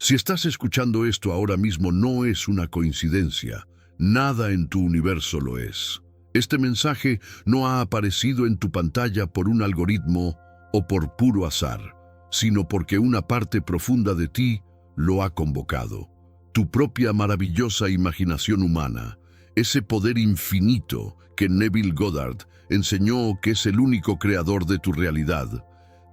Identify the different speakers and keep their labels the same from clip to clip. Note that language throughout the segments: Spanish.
Speaker 1: Si estás escuchando esto ahora mismo, no es una coincidencia. Nada en tu universo lo es. Este mensaje no ha aparecido en tu pantalla por un algoritmo o por puro azar, sino porque una parte profunda de ti lo ha convocado. Tu propia maravillosa imaginación humana, ese poder infinito que Neville Goddard enseñó que es el único creador de tu realidad,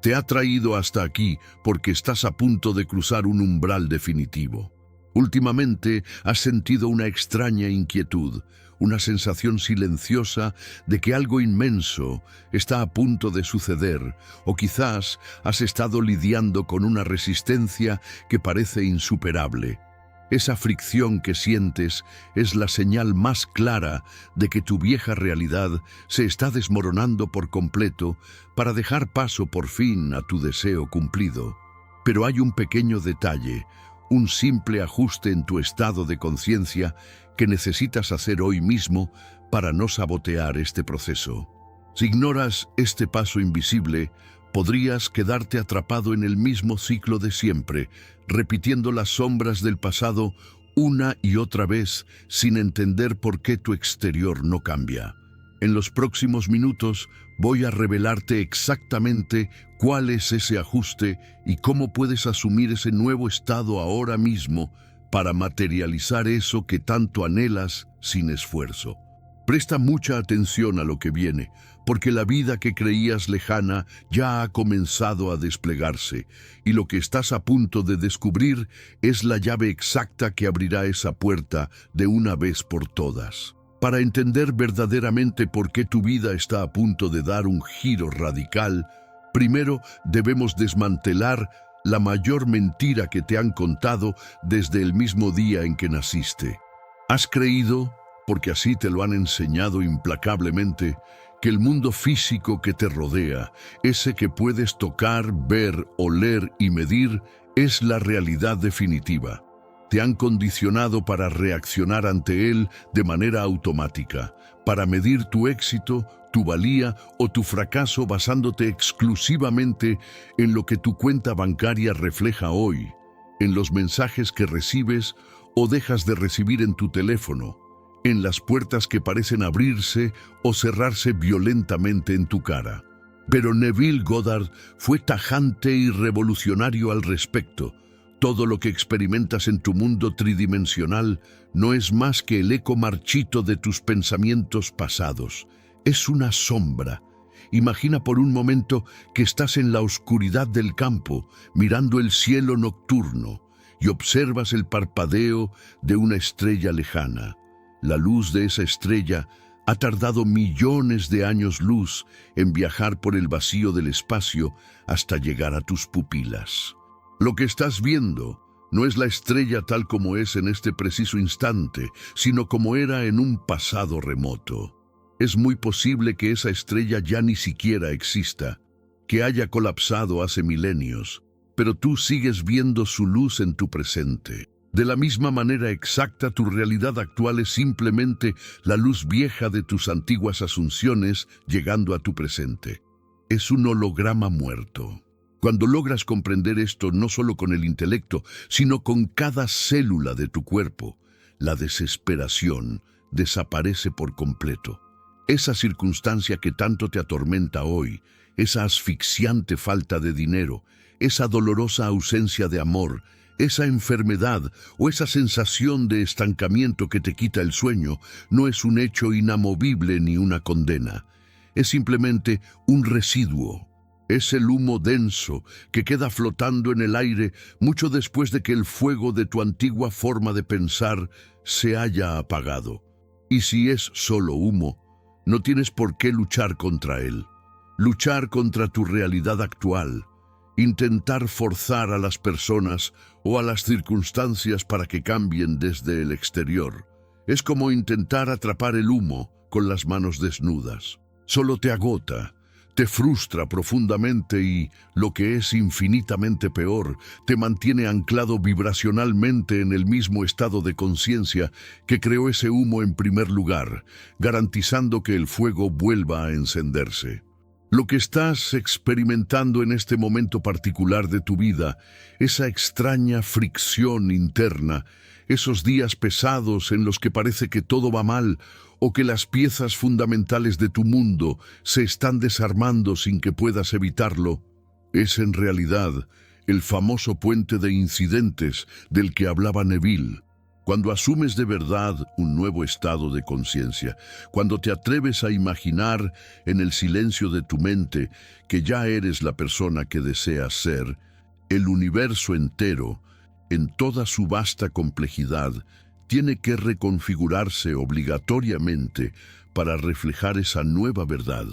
Speaker 1: te ha traído hasta aquí porque estás a punto de cruzar un umbral definitivo. Últimamente has sentido una extraña inquietud, una sensación silenciosa de que algo inmenso está a punto de suceder, o quizás has estado lidiando con una resistencia que parece insuperable. Esa fricción que sientes es la señal más clara de que tu vieja realidad se está desmoronando por completo para dejar paso por fin a tu deseo cumplido. Pero hay un pequeño detalle, un simple ajuste en tu estado de conciencia que necesitas hacer hoy mismo para no sabotear este proceso. Si ignoras este paso invisible, podrías quedarte atrapado en el mismo ciclo de siempre, repitiendo las sombras del pasado una y otra vez sin entender por qué tu exterior no cambia. En los próximos minutos voy a revelarte exactamente cuál es ese ajuste y cómo puedes asumir ese nuevo estado ahora mismo para materializar eso que tanto anhelas sin esfuerzo. Presta mucha atención a lo que viene, porque la vida que creías lejana ya ha comenzado a desplegarse, y lo que estás a punto de descubrir es la llave exacta que abrirá esa puerta de una vez por todas. Para entender verdaderamente por qué tu vida está a punto de dar un giro radical, primero debemos desmantelar la mayor mentira que te han contado desde el mismo día en que naciste. Has creído, porque así te lo han enseñado implacablemente, que el mundo físico que te rodea, ese que puedes tocar, ver, oler y medir, es la realidad definitiva. Te han condicionado para reaccionar ante él de manera automática, para medir tu éxito, tu valía o tu fracaso basándote exclusivamente en lo que tu cuenta bancaria refleja hoy, en los mensajes que recibes o dejas de recibir en tu teléfono, en las puertas que parecen abrirse o cerrarse violentamente en tu cara. Pero Neville Goddard fue tajante y revolucionario al respecto. Todo lo que experimentas en tu mundo tridimensional no es más que el eco marchito de tus pensamientos pasados. Es una sombra. Imagina por un momento que estás en la oscuridad del campo, mirando el cielo nocturno, y observas el parpadeo de una estrella lejana. La luz de esa estrella ha tardado millones de años luz en viajar por el vacío del espacio hasta llegar a tus pupilas. Lo que estás viendo no es la estrella tal como es en este preciso instante, sino como era en un pasado remoto. Es muy posible que esa estrella ya ni siquiera exista, que haya colapsado hace milenios, pero tú sigues viendo su luz en tu presente. De la misma manera exacta, tu realidad actual es simplemente la luz vieja de tus antiguas asunciones llegando a tu presente. Es un holograma muerto. Cuando logras comprender esto no solo con el intelecto, sino con cada célula de tu cuerpo, la desesperación desaparece por completo. Esa circunstancia que tanto te atormenta hoy, esa asfixiante falta de dinero, esa dolorosa ausencia de amor, esa enfermedad o esa sensación de estancamiento que te quita el sueño, no es un hecho inamovible ni una condena. Es simplemente un residuo. Es el humo denso que queda flotando en el aire mucho después de que el fuego de tu antigua forma de pensar se haya apagado. Y si es solo humo, no tienes por qué luchar contra él. Luchar contra tu realidad actual. Intentar forzar a las personas o a las circunstancias para que cambien desde el exterior. Es como intentar atrapar el humo con las manos desnudas. Solo te agota, te frustra profundamente y, lo que es infinitamente peor, te mantiene anclado vibracionalmente en el mismo estado de conciencia que creó ese humo en primer lugar, garantizando que el fuego vuelva a encenderse. Lo que estás experimentando en este momento particular de tu vida, esa extraña fricción interna, esos días pesados en los que parece que todo va mal o que las piezas fundamentales de tu mundo se están desarmando sin que puedas evitarlo, es en realidad el famoso puente de incidentes del que hablaba Neville. Cuando asumes de verdad un nuevo estado de conciencia, cuando te atreves a imaginar en el silencio de tu mente que ya eres la persona que deseas ser, el universo entero, en toda su vasta complejidad, tiene que reconfigurarse obligatoriamente para reflejar esa nueva verdad.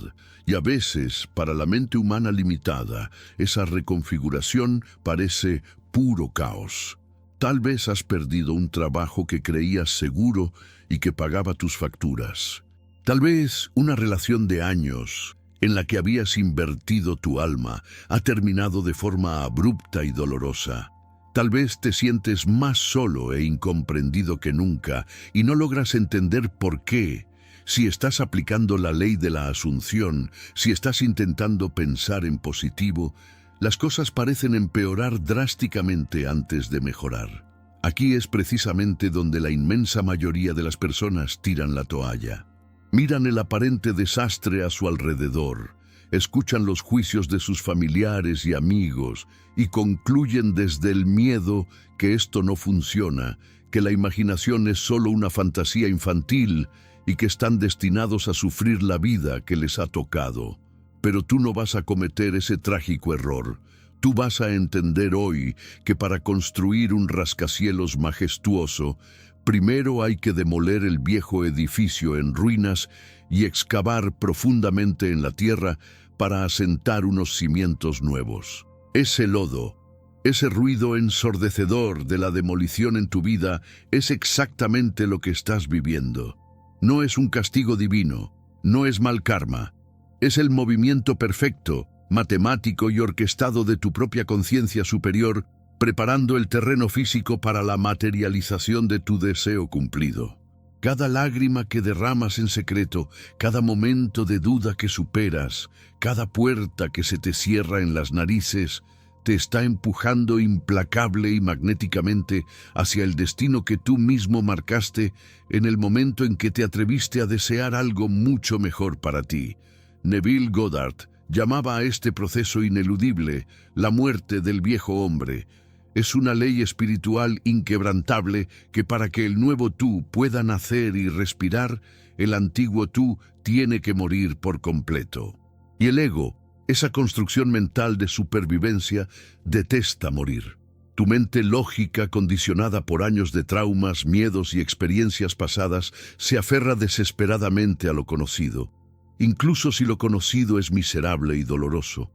Speaker 1: Y a veces, para la mente humana limitada, esa reconfiguración parece puro caos. Tal vez has perdido un trabajo que creías seguro y que pagaba tus facturas. Tal vez una relación de años en la que habías invertido tu alma ha terminado de forma abrupta y dolorosa. Tal vez te sientes más solo e incomprendido que nunca y no logras entender por qué. Si estás aplicando la ley de la asunción, si estás intentando pensar en positivo, las cosas parecen empeorar drásticamente antes de mejorar. Aquí es precisamente donde la inmensa mayoría de las personas tiran la toalla. Miran el aparente desastre a su alrededor, escuchan los juicios de sus familiares y amigos y concluyen desde el miedo que esto no funciona, que la imaginación es solo una fantasía infantil y que están destinados a sufrir la vida que les ha tocado. Pero tú no vas a cometer ese trágico error. Tú vas a entender hoy que para construir un rascacielos majestuoso, primero hay que demoler el viejo edificio en ruinas y excavar profundamente en la tierra para asentar unos cimientos nuevos. Ese lodo, ese ruido ensordecedor de la demolición en tu vida es exactamente lo que estás viviendo. No es un castigo divino, no es mal karma. Es el movimiento perfecto, matemático y orquestado de tu propia conciencia superior, preparando el terreno físico para la materialización de tu deseo cumplido. Cada lágrima que derramas en secreto, cada momento de duda que superas, cada puerta que se te cierra en las narices, te está empujando implacable y magnéticamente hacia el destino que tú mismo marcaste en el momento en que te atreviste a desear algo mucho mejor para ti. Neville Goddard llamaba a este proceso ineludible la muerte del viejo hombre. Es una ley espiritual inquebrantable que para que el nuevo tú pueda nacer y respirar, el antiguo tú tiene que morir por completo. Y el ego, esa construcción mental de supervivencia, detesta morir. Tu mente lógica, condicionada por años de traumas, miedos y experiencias pasadas, se aferra desesperadamente a lo conocido, incluso si lo conocido es miserable y doloroso.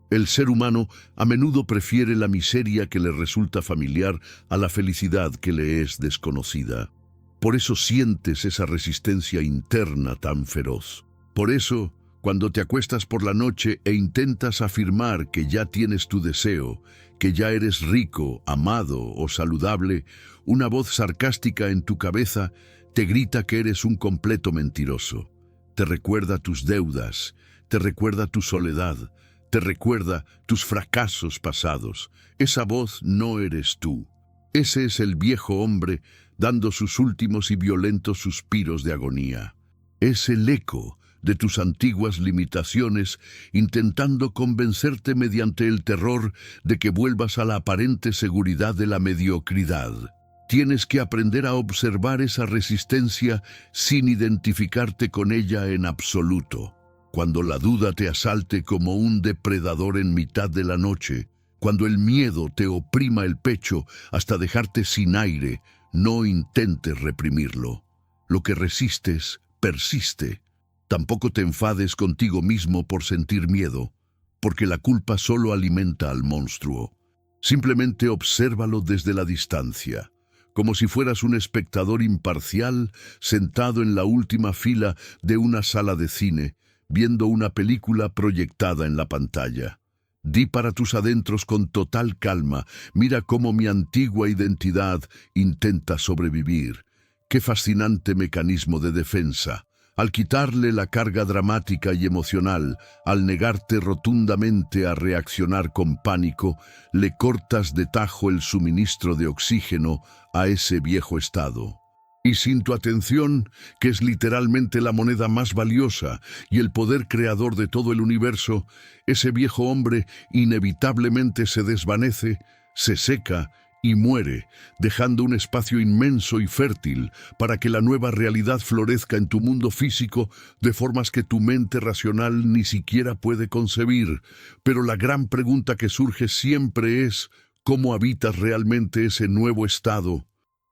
Speaker 1: El ser humano a menudo prefiere la miseria que le resulta familiar a la felicidad que le es desconocida. Por eso sientes esa resistencia interna tan feroz. Por eso, cuando te acuestas por la noche e intentas afirmar que ya tienes tu deseo, que ya eres rico, amado o saludable, una voz sarcástica en tu cabeza te grita que eres un completo mentiroso. Te recuerda tus deudas, te recuerda tu soledad, te recuerda tus fracasos pasados. Esa voz no eres tú. Ese es el viejo hombre dando sus últimos y violentos suspiros de agonía. Es el eco de tus antiguas limitaciones, intentando convencerte mediante el terror de que vuelvas a la aparente seguridad de la mediocridad. Tienes que aprender a observar esa resistencia sin identificarte con ella en absoluto. Cuando la duda te asalte como un depredador en mitad de la noche, cuando el miedo te oprima el pecho hasta dejarte sin aire, no intentes reprimirlo. Lo que resistes, persiste. Tampoco te enfades contigo mismo por sentir miedo, porque la culpa solo alimenta al monstruo. Simplemente obsérvalo desde la distancia, como si fueras un espectador imparcial sentado en la última fila de una sala de cine, viendo una película proyectada en la pantalla. Di para tus adentros con total calma: mira cómo mi antigua identidad intenta sobrevivir. ¡Qué fascinante mecanismo de defensa! Al quitarle la carga dramática y emocional, al negarte rotundamente a reaccionar con pánico, le cortas de tajo el suministro de oxígeno a ese viejo estado. Y sin tu atención, que es literalmente la moneda más valiosa y el poder creador de todo el universo, ese viejo hombre inevitablemente se desvanece, se seca y muere, dejando un espacio inmenso y fértil para que la nueva realidad florezca en tu mundo físico de formas que tu mente racional ni siquiera puede concebir. Pero la gran pregunta que surge siempre es, ¿cómo habitas realmente ese nuevo estado?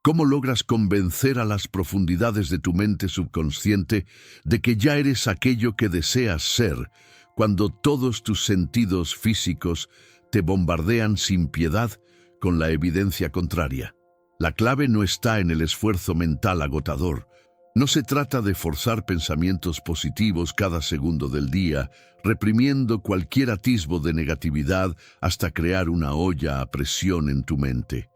Speaker 1: ¿Cómo logras convencer a las profundidades de tu mente subconsciente de que ya eres aquello que deseas ser, cuando todos tus sentidos físicos te bombardean sin piedad con la evidencia contraria? La clave no está en el esfuerzo mental agotador. No se trata de forzar pensamientos positivos cada segundo del día, reprimiendo cualquier atisbo de negatividad hasta crear una olla a presión en tu mente.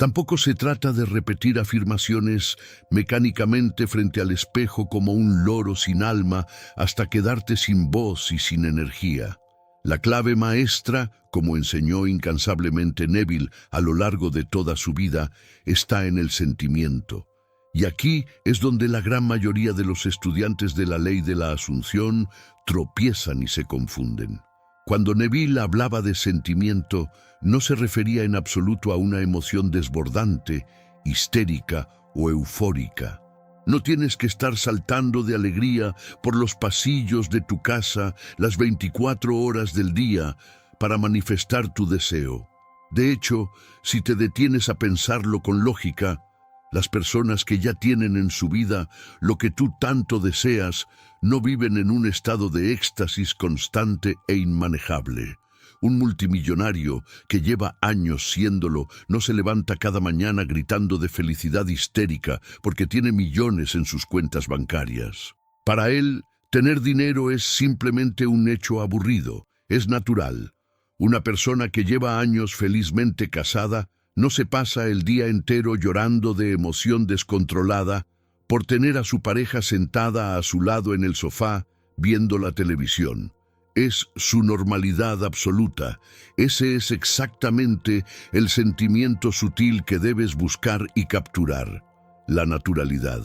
Speaker 1: Tampoco se trata de repetir afirmaciones mecánicamente frente al espejo como un loro sin alma hasta quedarte sin voz y sin energía. La clave maestra, como enseñó incansablemente Neville a lo largo de toda su vida, está en el sentimiento. Y aquí es donde la gran mayoría de los estudiantes de la ley de la Asunción tropiezan y se confunden. Cuando Neville hablaba de sentimiento, no se refería en absoluto a una emoción desbordante, histérica o eufórica. No tienes que estar saltando de alegría por los pasillos de tu casa las 24 horas del día para manifestar tu deseo. De hecho, si te detienes a pensarlo con lógica, las personas que ya tienen en su vida lo que tú tanto deseas no viven en un estado de éxtasis constante e inmanejable. Un multimillonario que lleva años siéndolo no se levanta cada mañana gritando de felicidad histérica porque tiene millones en sus cuentas bancarias. Para él, tener dinero es simplemente un hecho aburrido, es natural. Una persona que lleva años felizmente casada no se pasa el día entero llorando de emoción descontrolada por tener a su pareja sentada a su lado en el sofá viendo la televisión. Es su normalidad absoluta. Ese es exactamente el sentimiento sutil que debes buscar y capturar. La naturalidad,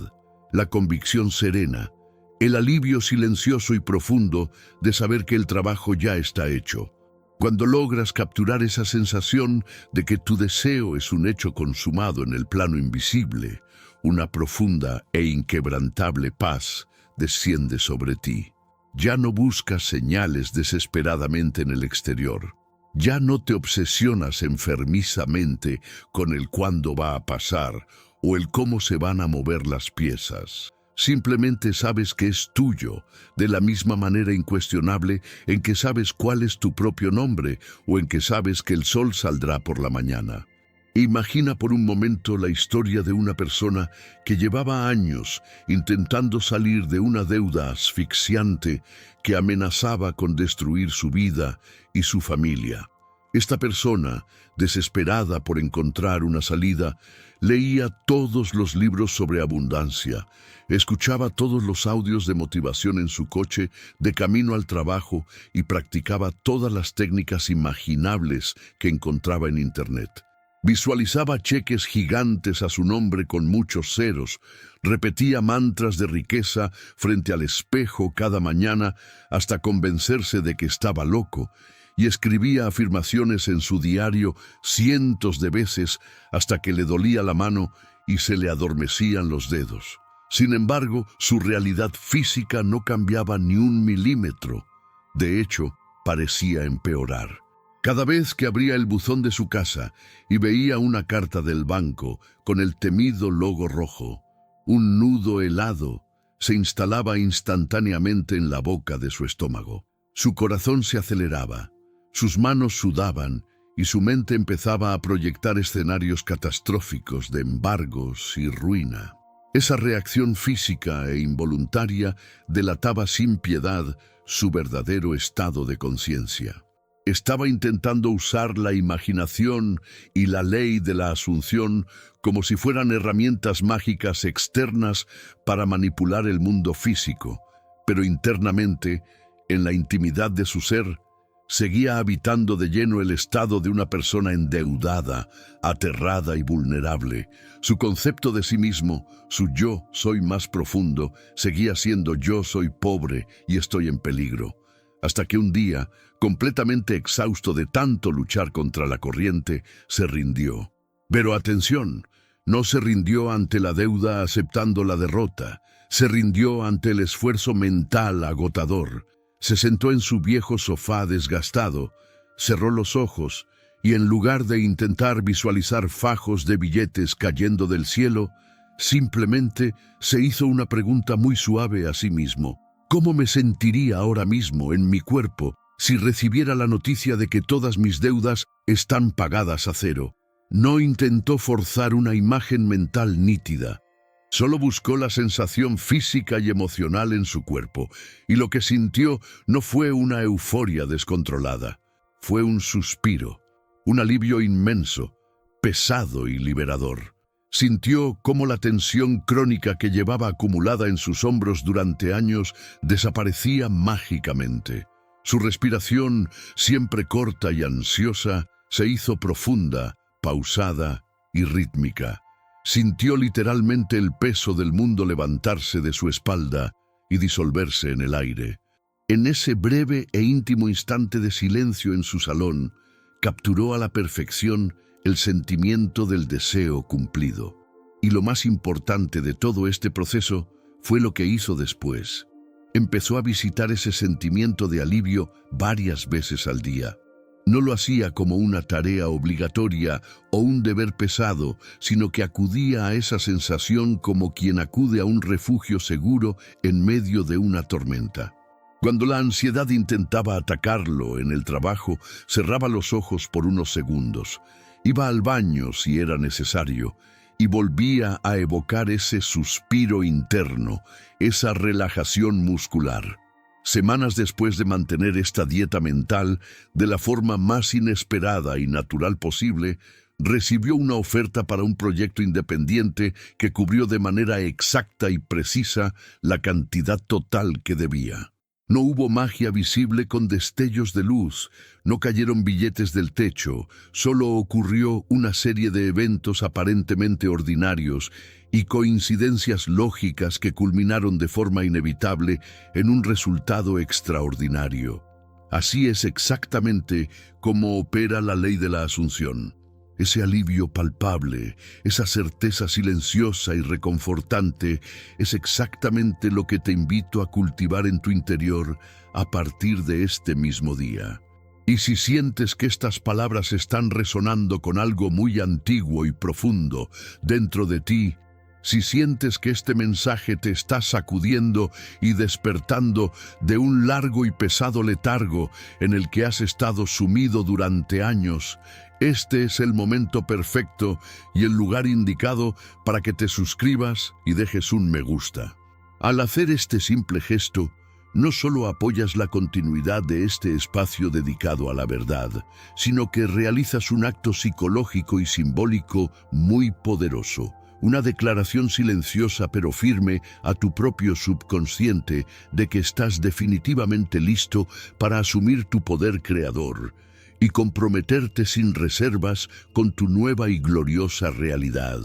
Speaker 1: la convicción serena, el alivio silencioso y profundo de saber que el trabajo ya está hecho. Cuando logras capturar esa sensación de que tu deseo es un hecho consumado en el plano invisible, una profunda e inquebrantable paz desciende sobre ti. Ya no buscas señales desesperadamente en el exterior. Ya no te obsesionas enfermizamente con el cuándo va a pasar o el cómo se van a mover las piezas. Simplemente sabes que es tuyo, de la misma manera incuestionable en que sabes cuál es tu propio nombre o en que sabes que el sol saldrá por la mañana. Imagina por un momento la historia de una persona que llevaba años intentando salir de una deuda asfixiante que amenazaba con destruir su vida y su familia. Esta persona, desesperada por encontrar una salida, leía todos los libros sobre abundancia, escuchaba todos los audios de motivación en su coche de camino al trabajo y practicaba todas las técnicas imaginables que encontraba en Internet. Visualizaba cheques gigantes a su nombre con muchos ceros, repetía mantras de riqueza frente al espejo cada mañana hasta convencerse de que estaba loco, y escribía afirmaciones en su diario cientos de veces hasta que le dolía la mano y se le adormecían los dedos. Sin embargo, su realidad física no cambiaba ni un milímetro. De hecho, parecía empeorar. Cada vez que abría el buzón de su casa y veía una carta del banco con el temido logo rojo, un nudo helado se instalaba instantáneamente en la boca de su estómago. Su corazón se aceleraba, sus manos sudaban y su mente empezaba a proyectar escenarios catastróficos de embargos y ruina. Esa reacción física e involuntaria delataba sin piedad su verdadero estado de conciencia. Estaba intentando usar la imaginación y la ley de la asunción como si fueran herramientas mágicas externas para manipular el mundo físico, pero internamente, en la intimidad de su ser, seguía habitando de lleno el estado de una persona endeudada, aterrada y vulnerable. Su concepto de sí mismo, su yo soy más profundo, seguía siendo yo soy pobre y estoy en peligro. Hasta que un día, completamente exhausto de tanto luchar contra la corriente, se rindió. Pero atención, no se rindió ante la deuda aceptando la derrota, se rindió ante el esfuerzo mental agotador. Se sentó en su viejo sofá desgastado, cerró los ojos y en lugar de intentar visualizar fajos de billetes cayendo del cielo, simplemente se hizo una pregunta muy suave a sí mismo. ¿Cómo me sentiría ahora mismo en mi cuerpo si recibiera la noticia de que todas mis deudas están pagadas a cero? No intentó forzar una imagen mental nítida. Solo buscó la sensación física y emocional en su cuerpo, y lo que sintió no fue una euforia descontrolada. Fue un suspiro, un alivio inmenso, pesado y liberador. Sintió cómo la tensión crónica que llevaba acumulada en sus hombros durante años desaparecía mágicamente. Su respiración, siempre corta y ansiosa, se hizo profunda, pausada y rítmica. Sintió literalmente el peso del mundo levantarse de su espalda y disolverse en el aire. En ese breve e íntimo instante de silencio en su salón, capturó a la perfección el sentimiento del deseo cumplido. Y lo más importante de todo este proceso fue lo que hizo después. Empezó a visitar ese sentimiento de alivio varias veces al día. No lo hacía como una tarea obligatoria o un deber pesado, sino que acudía a esa sensación como quien acude a un refugio seguro en medio de una tormenta. Cuando la ansiedad intentaba atacarlo en el trabajo, cerraba los ojos por unos segundos. Iba al baño si era necesario y volvía a evocar ese suspiro interno, esa relajación muscular. Semanas después de mantener esta dieta mental de la forma más inesperada y natural posible, recibió una oferta para un proyecto independiente que cubrió de manera exacta y precisa la cantidad total que debía. No hubo magia visible con destellos de luz, no cayeron billetes del techo, solo ocurrió una serie de eventos aparentemente ordinarios y coincidencias lógicas que culminaron de forma inevitable en un resultado extraordinario. Así es exactamente como opera la ley de la asunción. Ese alivio palpable, esa certeza silenciosa y reconfortante es exactamente lo que te invito a cultivar en tu interior a partir de este mismo día. Y si sientes que estas palabras están resonando con algo muy antiguo y profundo dentro de ti, si sientes que este mensaje te está sacudiendo y despertando de un largo y pesado letargo en el que has estado sumido durante años, este es el momento perfecto y el lugar indicado para que te suscribas y dejes un me gusta. Al hacer este simple gesto, no solo apoyas la continuidad de este espacio dedicado a la verdad, sino que realizas un acto psicológico y simbólico muy poderoso. Una declaración silenciosa pero firme a tu propio subconsciente de que estás definitivamente listo para asumir tu poder creador y comprometerte sin reservas con tu nueva y gloriosa realidad.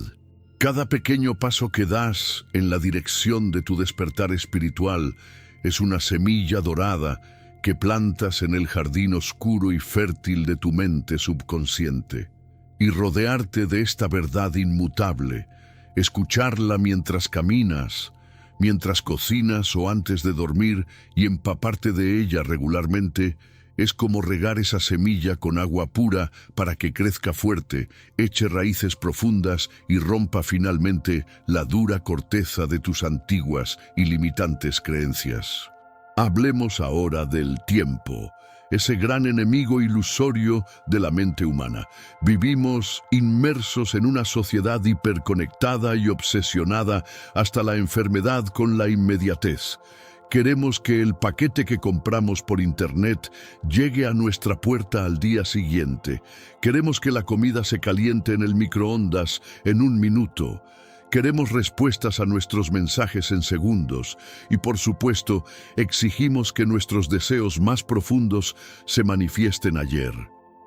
Speaker 1: Cada pequeño paso que das en la dirección de tu despertar espiritual es una semilla dorada que plantas en el jardín oscuro y fértil de tu mente subconsciente. Y rodearte de esta verdad inmutable, escucharla mientras caminas, mientras cocinas o antes de dormir y empaparte de ella regularmente, es como regar esa semilla con agua pura para que crezca fuerte, eche raíces profundas y rompa finalmente la dura corteza de tus antiguas y limitantes creencias. Hablemos ahora del tiempo, ese gran enemigo ilusorio de la mente humana. Vivimos inmersos en una sociedad hiperconectada y obsesionada hasta la enfermedad con la inmediatez. Queremos que el paquete que compramos por internet llegue a nuestra puerta al día siguiente. Queremos que la comida se caliente en el microondas en 1 minuto. Queremos respuestas a nuestros mensajes en segundos y, por supuesto, exigimos que nuestros deseos más profundos se manifiesten ayer.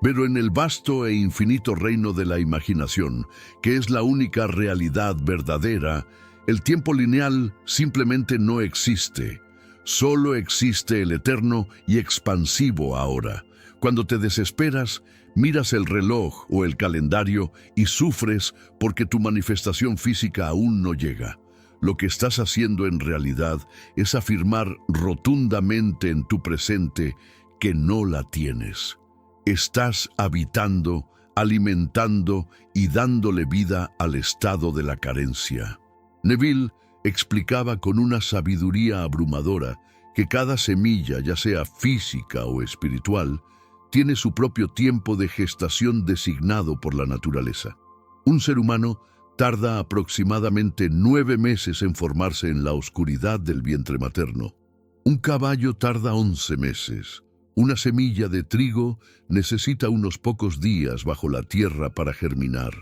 Speaker 1: Pero en el vasto e infinito reino de la imaginación, que es la única realidad verdadera, el tiempo lineal simplemente no existe. Solo existe el eterno y expansivo ahora. Cuando te desesperas, miras el reloj o el calendario y sufres porque tu manifestación física aún no llega. Lo que estás haciendo en realidad es afirmar rotundamente en tu presente que no la tienes. Estás habitando, alimentando y dándole vida al estado de la carencia. Neville explicaba con una sabiduría abrumadora que cada semilla, ya sea física o espiritual, tiene su propio tiempo de gestación designado por la naturaleza. Un ser humano tarda aproximadamente 9 meses en formarse en la oscuridad del vientre materno. Un caballo tarda 11 meses. Una semilla de trigo necesita unos pocos días bajo la tierra para germinar.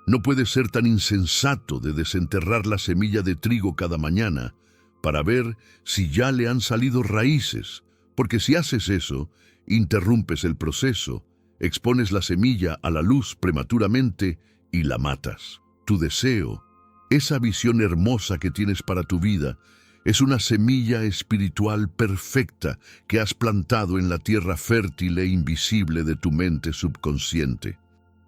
Speaker 1: No puedes ser tan insensato de desenterrar la semilla de trigo cada mañana para ver si ya le han salido raíces, porque si haces eso, interrumpes el proceso, expones la semilla a la luz prematuramente y la matas. Tu deseo, esa visión hermosa que tienes para tu vida, es una semilla espiritual perfecta que has plantado en la tierra fértil e invisible de tu mente subconsciente.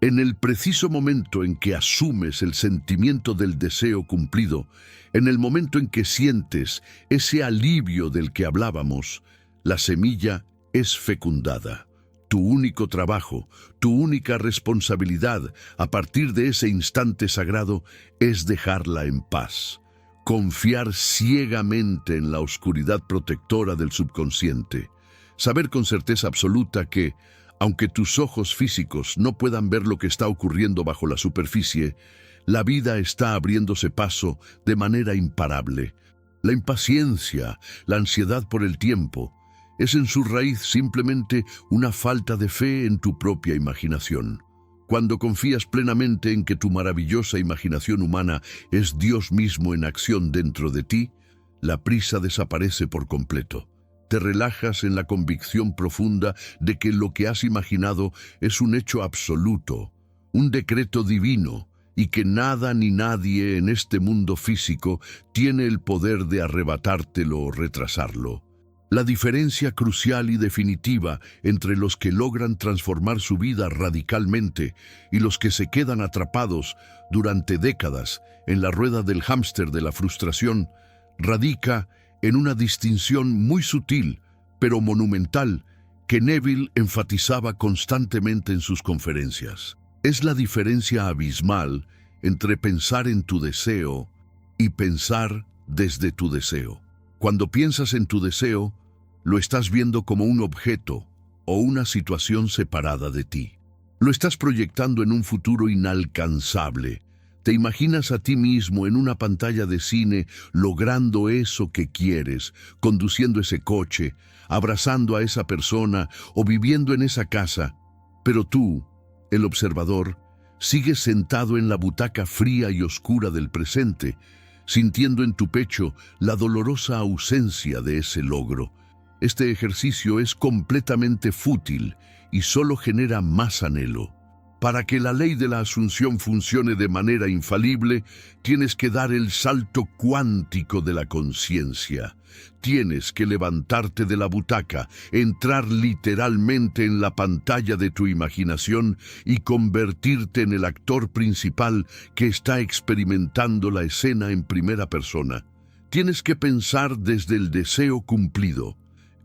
Speaker 1: En el preciso momento en que asumes el sentimiento del deseo cumplido, en el momento en que sientes ese alivio del que hablábamos, la semilla es fecundada. Tu único trabajo, tu única responsabilidad a partir de ese instante sagrado es dejarla en paz. Confiar ciegamente en la oscuridad protectora del subconsciente. Saber con certeza absoluta que, aunque tus ojos físicos no puedan ver lo que está ocurriendo bajo la superficie, la vida está abriéndose paso de manera imparable. La impaciencia, la ansiedad por el tiempo, es en su raíz simplemente una falta de fe en tu propia imaginación. Cuando confías plenamente en que tu maravillosa imaginación humana es Dios mismo en acción dentro de ti, la prisa desaparece por completo. Te relajas en la convicción profunda de que lo que has imaginado es un hecho absoluto, un decreto divino, y que nada ni nadie en este mundo físico tiene el poder de arrebatártelo o retrasarlo. La diferencia crucial y definitiva entre los que logran transformar su vida radicalmente y los que se quedan atrapados durante décadas en la rueda del hámster de la frustración radica en una distinción muy sutil, pero monumental, que Neville enfatizaba constantemente en sus conferencias. Es la diferencia abismal entre pensar en tu deseo y pensar desde tu deseo. Cuando piensas en tu deseo, lo estás viendo como un objeto o una situación separada de ti. Lo estás proyectando en un futuro inalcanzable. Te imaginas a ti mismo en una pantalla de cine logrando eso que quieres, conduciendo ese coche, abrazando a esa persona o viviendo en esa casa. Pero tú, el observador, sigues sentado en la butaca fría y oscura del presente, sintiendo en tu pecho la dolorosa ausencia de ese logro. Este ejercicio es completamente fútil y solo genera más anhelo. Para que la ley de la asunción funcione de manera infalible, tienes que dar el salto cuántico de la conciencia. Tienes que levantarte de la butaca, entrar literalmente en la pantalla de tu imaginación y convertirte en el actor principal que está experimentando la escena en primera persona. Tienes que pensar desde el deseo cumplido.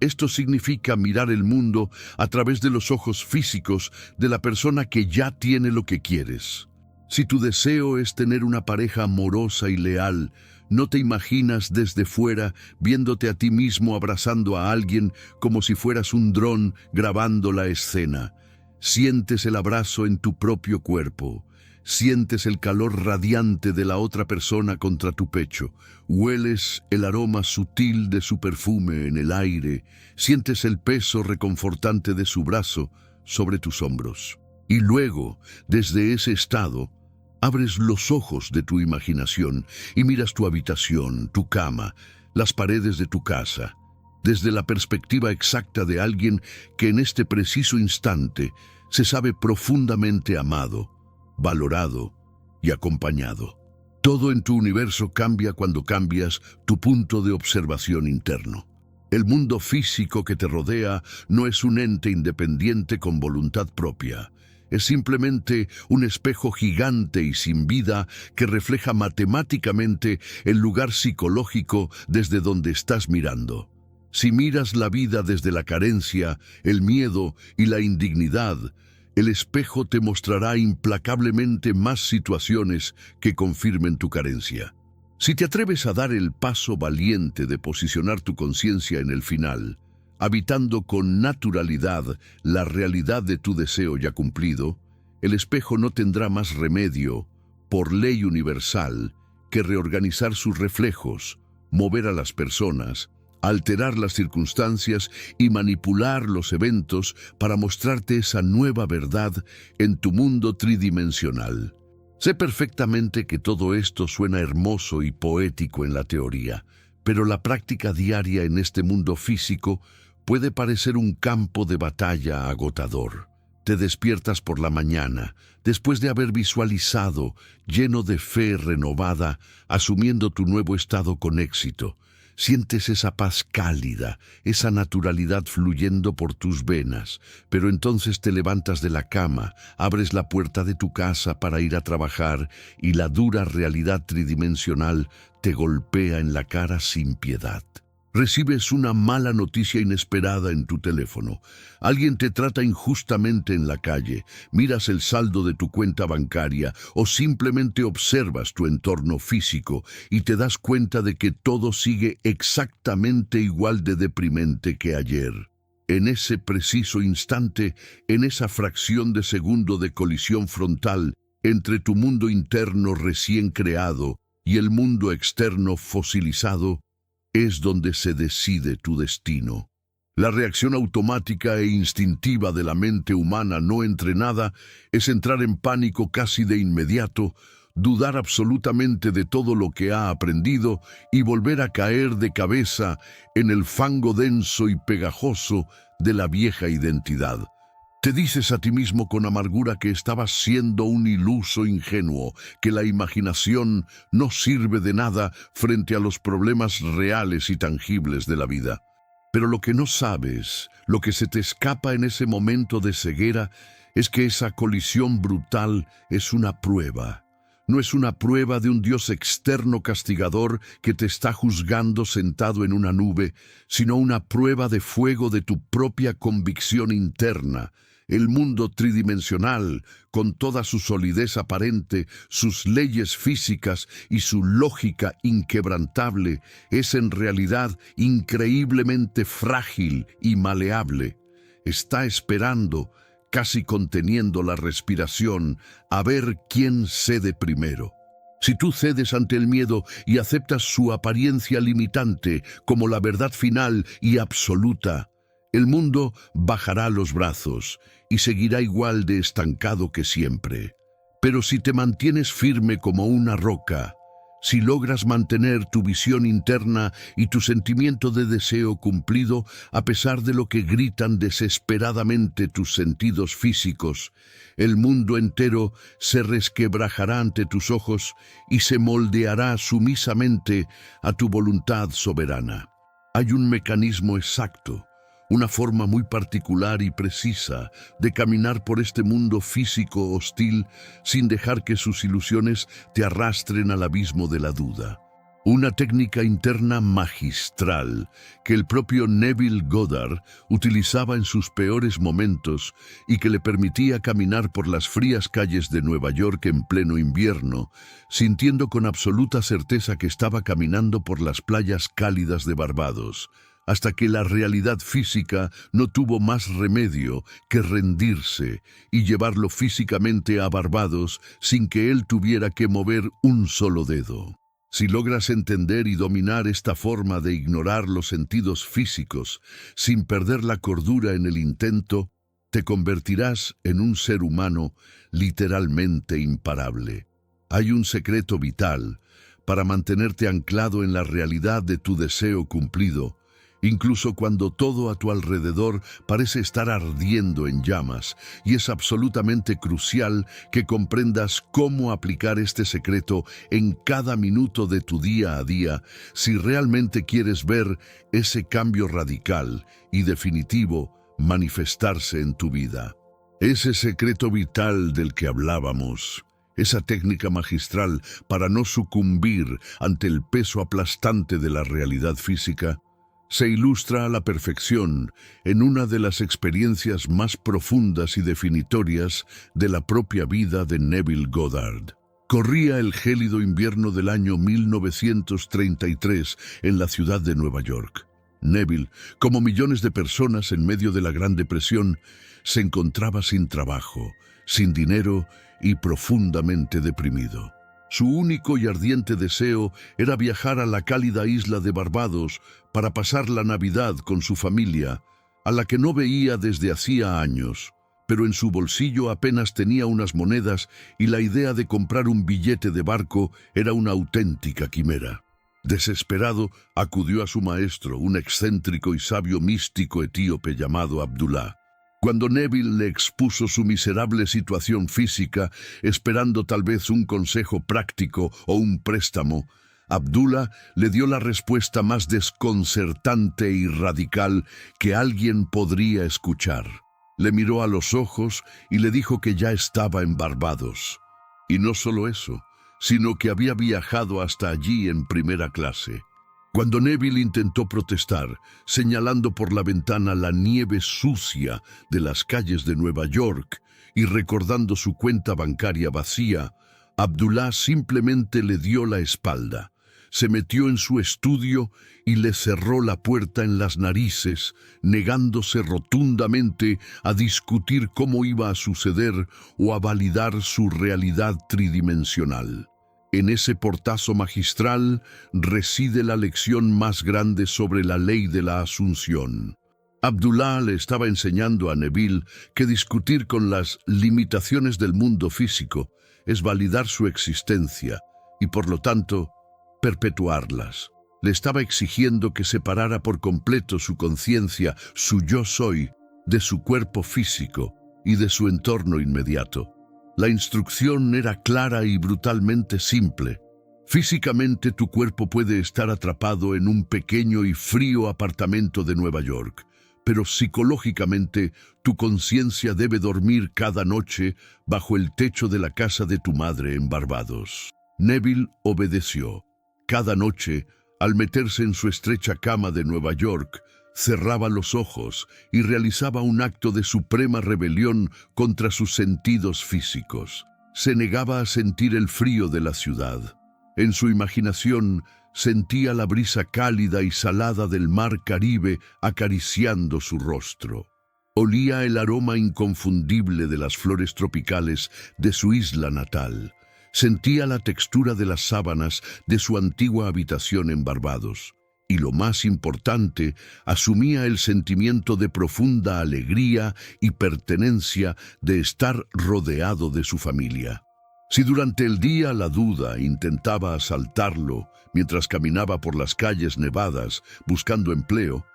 Speaker 1: Esto significa mirar el mundo a través de los ojos físicos de la persona que ya tiene lo que quieres. Si tu deseo es tener una pareja amorosa y leal, no te imaginas desde fuera viéndote a ti mismo abrazando a alguien como si fueras un dron grabando la escena. Sientes el abrazo en tu propio cuerpo. Sientes el calor radiante de la otra persona contra tu pecho. Hueles el aroma sutil de su perfume en el aire. Sientes el peso reconfortante de su brazo sobre tus hombros. Y luego, desde ese estado, abres los ojos de tu imaginación y miras tu habitación, tu cama, las paredes de tu casa, desde la perspectiva exacta de alguien que en este preciso instante se sabe profundamente amado, valorado y acompañado. Todo en tu universo cambia cuando cambias tu punto de observación interno. El mundo físico que te rodea no es un ente independiente con voluntad propia. Es simplemente un espejo gigante y sin vida que refleja matemáticamente el lugar psicológico desde donde estás mirando. Si miras la vida desde la carencia, el miedo y la indignidad, el espejo te mostrará implacablemente más situaciones que confirmen tu carencia. Si te atreves a dar el paso valiente de posicionar tu conciencia en el final, habitando con naturalidad la realidad de tu deseo ya cumplido, el espejo no tendrá más remedio, por ley universal, que reorganizar sus reflejos, mover a las personas, alterar las circunstancias y manipular los eventos para mostrarte esa nueva verdad en tu mundo tridimensional. Sé perfectamente que todo esto suena hermoso y poético en la teoría, pero la práctica diaria en este mundo físico puede parecer un campo de batalla agotador. Te despiertas por la mañana, después de haber visualizado, lleno de fe renovada, asumiendo tu nuevo estado con éxito. Sientes esa paz cálida, esa naturalidad fluyendo por tus venas, pero entonces te levantas de la cama, abres la puerta de tu casa para ir a trabajar y la dura realidad tridimensional te golpea en la cara sin piedad. Recibes una mala noticia inesperada en tu teléfono. Alguien te trata injustamente en la calle, miras el saldo de tu cuenta bancaria o simplemente observas tu entorno físico y te das cuenta de que todo sigue exactamente igual de deprimente que ayer. En ese preciso instante, en esa fracción de segundo de colisión frontal entre tu mundo interno recién creado y el mundo externo fosilizado, es donde se decide tu destino. La reacción automática e instintiva de la mente humana no entrenada es entrar en pánico casi de inmediato, dudar absolutamente de todo lo que ha aprendido y volver a caer de cabeza en el fango denso y pegajoso de la vieja identidad. Te dices a ti mismo con amargura que estabas siendo un iluso ingenuo, que la imaginación no sirve de nada frente a los problemas reales y tangibles de la vida. Pero lo que no sabes, lo que se te escapa en ese momento de ceguera, es que esa colisión brutal es una prueba. No es una prueba de un Dios externo castigador que te está juzgando sentado en una nube, sino una prueba de fuego de tu propia convicción interna. El mundo tridimensional, con toda su solidez aparente, sus leyes físicas y su lógica inquebrantable, es en realidad increíblemente frágil y maleable. Está esperando, casi conteniendo la respiración, a ver quién cede primero. Si tú cedes ante el miedo y aceptas su apariencia limitante como la verdad final y absoluta, el mundo bajará los brazos y seguirá igual de estancado que siempre. Pero si te mantienes firme como una roca, si logras mantener tu visión interna y tu sentimiento de deseo cumplido a pesar de lo que gritan desesperadamente tus sentidos físicos, el mundo entero se resquebrajará ante tus ojos y se moldeará sumisamente a tu voluntad soberana. Hay un mecanismo exacto, una forma muy particular y precisa de caminar por este mundo físico hostil sin dejar que sus ilusiones te arrastren al abismo de la duda. Una técnica interna magistral que el propio Neville Goddard utilizaba en sus peores momentos y que le permitía caminar por las frías calles de Nueva York en pleno invierno, sintiendo con absoluta certeza que estaba caminando por las playas cálidas de Barbados. hasta que la realidad física no tuvo más remedio que rendirse y llevarlo físicamente a Barbados sin que él tuviera que mover un solo dedo. Si logras entender y dominar esta forma de ignorar los sentidos físicos sin perder la cordura en el intento, te convertirás en un ser humano literalmente imparable. Hay un secreto vital para mantenerte anclado en la realidad de tu deseo cumplido, incluso cuando todo a tu alrededor parece estar ardiendo en llamas, y es absolutamente crucial que comprendas cómo aplicar este secreto en cada minuto de tu día a día si realmente quieres ver ese cambio radical y definitivo manifestarse en tu vida. Ese secreto vital del que hablábamos, esa técnica magistral para no sucumbir ante el peso aplastante de la realidad física, se ilustra a la perfección en una de las experiencias más profundas y definitorias de la propia vida de Neville Goddard. Corría el gélido invierno del año 1933 en la ciudad de Nueva York. Neville, como millones de personas en medio de la Gran Depresión, se encontraba sin trabajo, sin dinero y profundamente deprimido. Su único y ardiente deseo era viajar a la cálida isla de Barbados para pasar la Navidad con su familia, a la que no veía desde hacía años, pero en su bolsillo apenas tenía unas monedas y la idea de comprar un billete de barco era una auténtica quimera. Desesperado, acudió a su maestro, un excéntrico y sabio místico etíope llamado Abdullah. Cuando Neville le expuso su miserable situación física, esperando tal vez un consejo práctico o un préstamo, Abdullah le dio la respuesta más desconcertante y radical que alguien podría escuchar. Le miró a los ojos y le dijo que ya estaba en Barbados. Y no solo eso, sino que había viajado hasta allí en primera clase. Cuando Neville intentó protestar, señalando por la ventana la nieve sucia de las calles de Nueva York y recordando su cuenta bancaria vacía, Abdullah simplemente le dio la espalda, se metió en su estudio y le cerró la puerta en las narices, negándose rotundamente a discutir cómo iba a suceder o a validar su realidad tridimensional. En ese portazo magistral reside la lección más grande sobre la ley de la asunción. Abdullah le estaba enseñando a Neville que discutir con las limitaciones del mundo físico es validar su existencia y, por lo tanto, perpetuarlas. Le estaba exigiendo que separara por completo su conciencia, su yo soy, de su cuerpo físico y de su entorno inmediato. La instrucción era clara y brutalmente simple. Físicamente tu cuerpo puede estar atrapado en un pequeño y frío apartamento de Nueva York, pero psicológicamente tu conciencia debe dormir cada noche bajo el techo de la casa de tu madre en Barbados. Neville obedeció. Cada noche, al meterse en su estrecha cama de Nueva York, cerraba los ojos y realizaba un acto de suprema rebelión contra sus sentidos físicos. Se negaba a sentir el frío de la ciudad. En su imaginación sentía la brisa cálida y salada del mar Caribe acariciando su rostro. Olía el aroma inconfundible de las flores tropicales de su isla natal. Sentía la textura de las sábanas de su antigua habitación en Barbados. Y lo más importante, asumía el sentimiento de profunda alegría y pertenencia de estar rodeado de su familia. Si durante el día la duda intentaba asaltarlo mientras caminaba por las calles nevadas buscando empleo,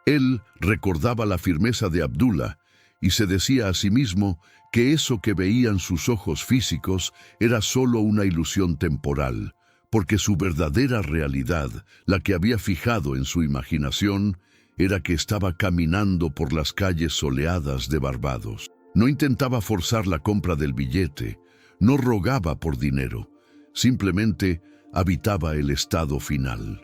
Speaker 1: él recordaba la firmeza de Abdullah y se decía a sí mismo que eso que veían sus ojos físicos era solo una ilusión temporal, porque su verdadera realidad, la que había fijado en su imaginación, era que estaba caminando por las calles soleadas de Barbados. No intentaba forzar la compra del billete, no rogaba por dinero, simplemente habitaba el estado final.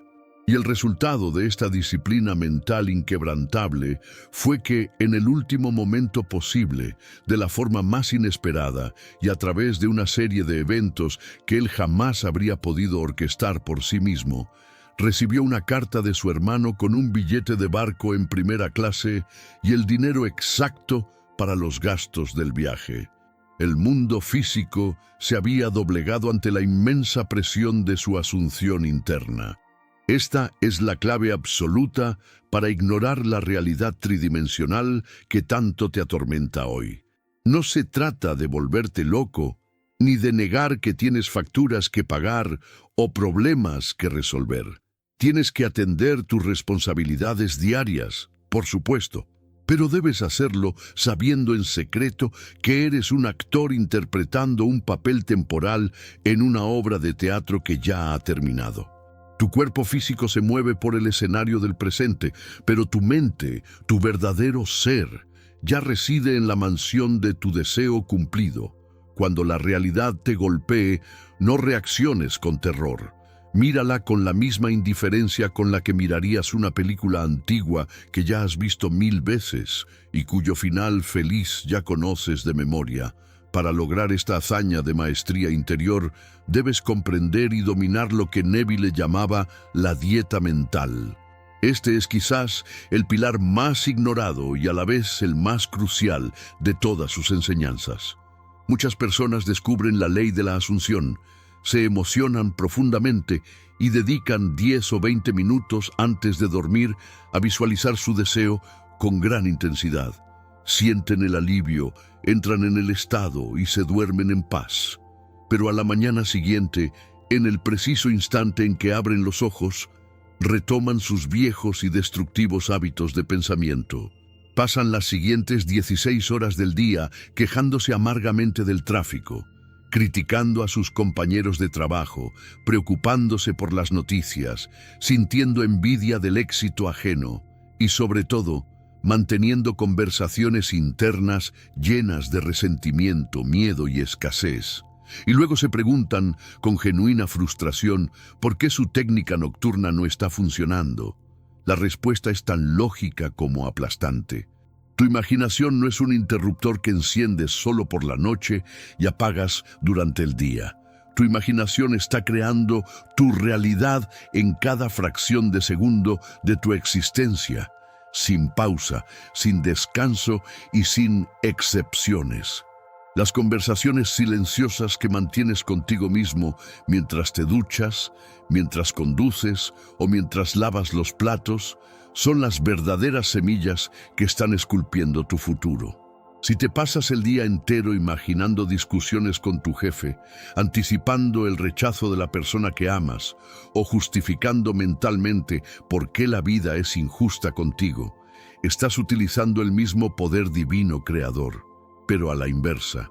Speaker 1: Y el resultado de esta disciplina mental inquebrantable fue que, en el último momento posible, de la forma más inesperada y a través de una serie de eventos que él jamás habría podido orquestar por sí mismo, recibió una carta de su hermano con un billete de barco en primera clase y el dinero exacto para los gastos del viaje. El mundo físico se había doblegado ante la inmensa presión de su asunción interna. Esta es la clave absoluta para ignorar la realidad tridimensional que tanto te atormenta hoy. No se trata de volverte loco, ni de negar que tienes facturas que pagar o problemas que resolver. Tienes que atender tus responsabilidades diarias, por supuesto, pero debes hacerlo sabiendo en secreto que eres un actor interpretando un papel temporal en una obra de teatro que ya ha terminado. Tu cuerpo físico se mueve por el escenario del presente, pero tu mente, tu verdadero ser, ya reside en la mansión de tu deseo cumplido. Cuando la realidad te golpee, no reacciones con terror. Mírala con la misma indiferencia con la que mirarías una película antigua que ya has visto 1000 veces y cuyo final feliz ya conoces de memoria. Para lograr esta hazaña de maestría interior, debes comprender y dominar lo que Neville llamaba la dieta mental. Este es quizás el pilar más ignorado y a la vez el más crucial de todas sus enseñanzas. Muchas personas descubren la ley de la asunción, se emocionan profundamente y dedican 10 o 20 minutos antes de dormir a visualizar su deseo con gran intensidad. Sienten el alivio, entran en el estado y se duermen en paz. Pero a la mañana siguiente, en el preciso instante en que abren los ojos, retoman sus viejos y destructivos hábitos de pensamiento. Pasan las siguientes 16 horas del día quejándose amargamente del tráfico, criticando a sus compañeros de trabajo, preocupándose por las noticias, sintiendo envidia del éxito ajeno y, sobre todo, manteniendo conversaciones internas llenas de resentimiento, miedo y escasez. Y luego se preguntan, con genuina frustración, por qué su técnica nocturna no está funcionando. La respuesta es tan lógica como aplastante. Tu imaginación no es un interruptor que enciendes solo por la noche y apagas durante el día. Tu imaginación está creando tu realidad en cada fracción de segundo de tu existencia, sin pausa, sin descanso y sin excepciones. Las conversaciones silenciosas que mantienes contigo mismo mientras te duchas, mientras conduces o mientras lavas los platos son las verdaderas semillas que están esculpiendo tu futuro. Si te pasas el día entero imaginando discusiones con tu jefe, anticipando el rechazo de la persona que amas o justificando mentalmente por qué la vida es injusta contigo, estás utilizando el mismo poder divino creador. Pero a la inversa,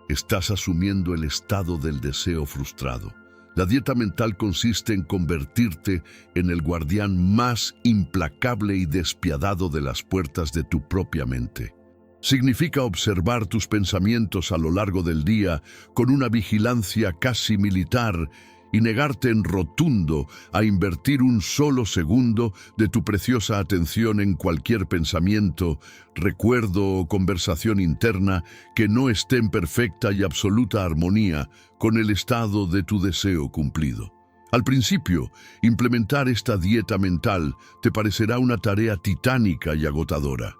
Speaker 1: estás asumiendo el estado del deseo frustrado. La dieta mental consiste en convertirte en el guardián más implacable y despiadado de las puertas de tu propia mente. Significa observar tus pensamientos a lo largo del día con una vigilancia casi militar y negarte en rotundo a invertir un solo segundo de tu preciosa atención en cualquier pensamiento, recuerdo o conversación interna que no esté en perfecta y absoluta armonía con el estado de tu deseo cumplido. Al principio, implementar esta dieta mental te parecerá una tarea titánica y agotadora.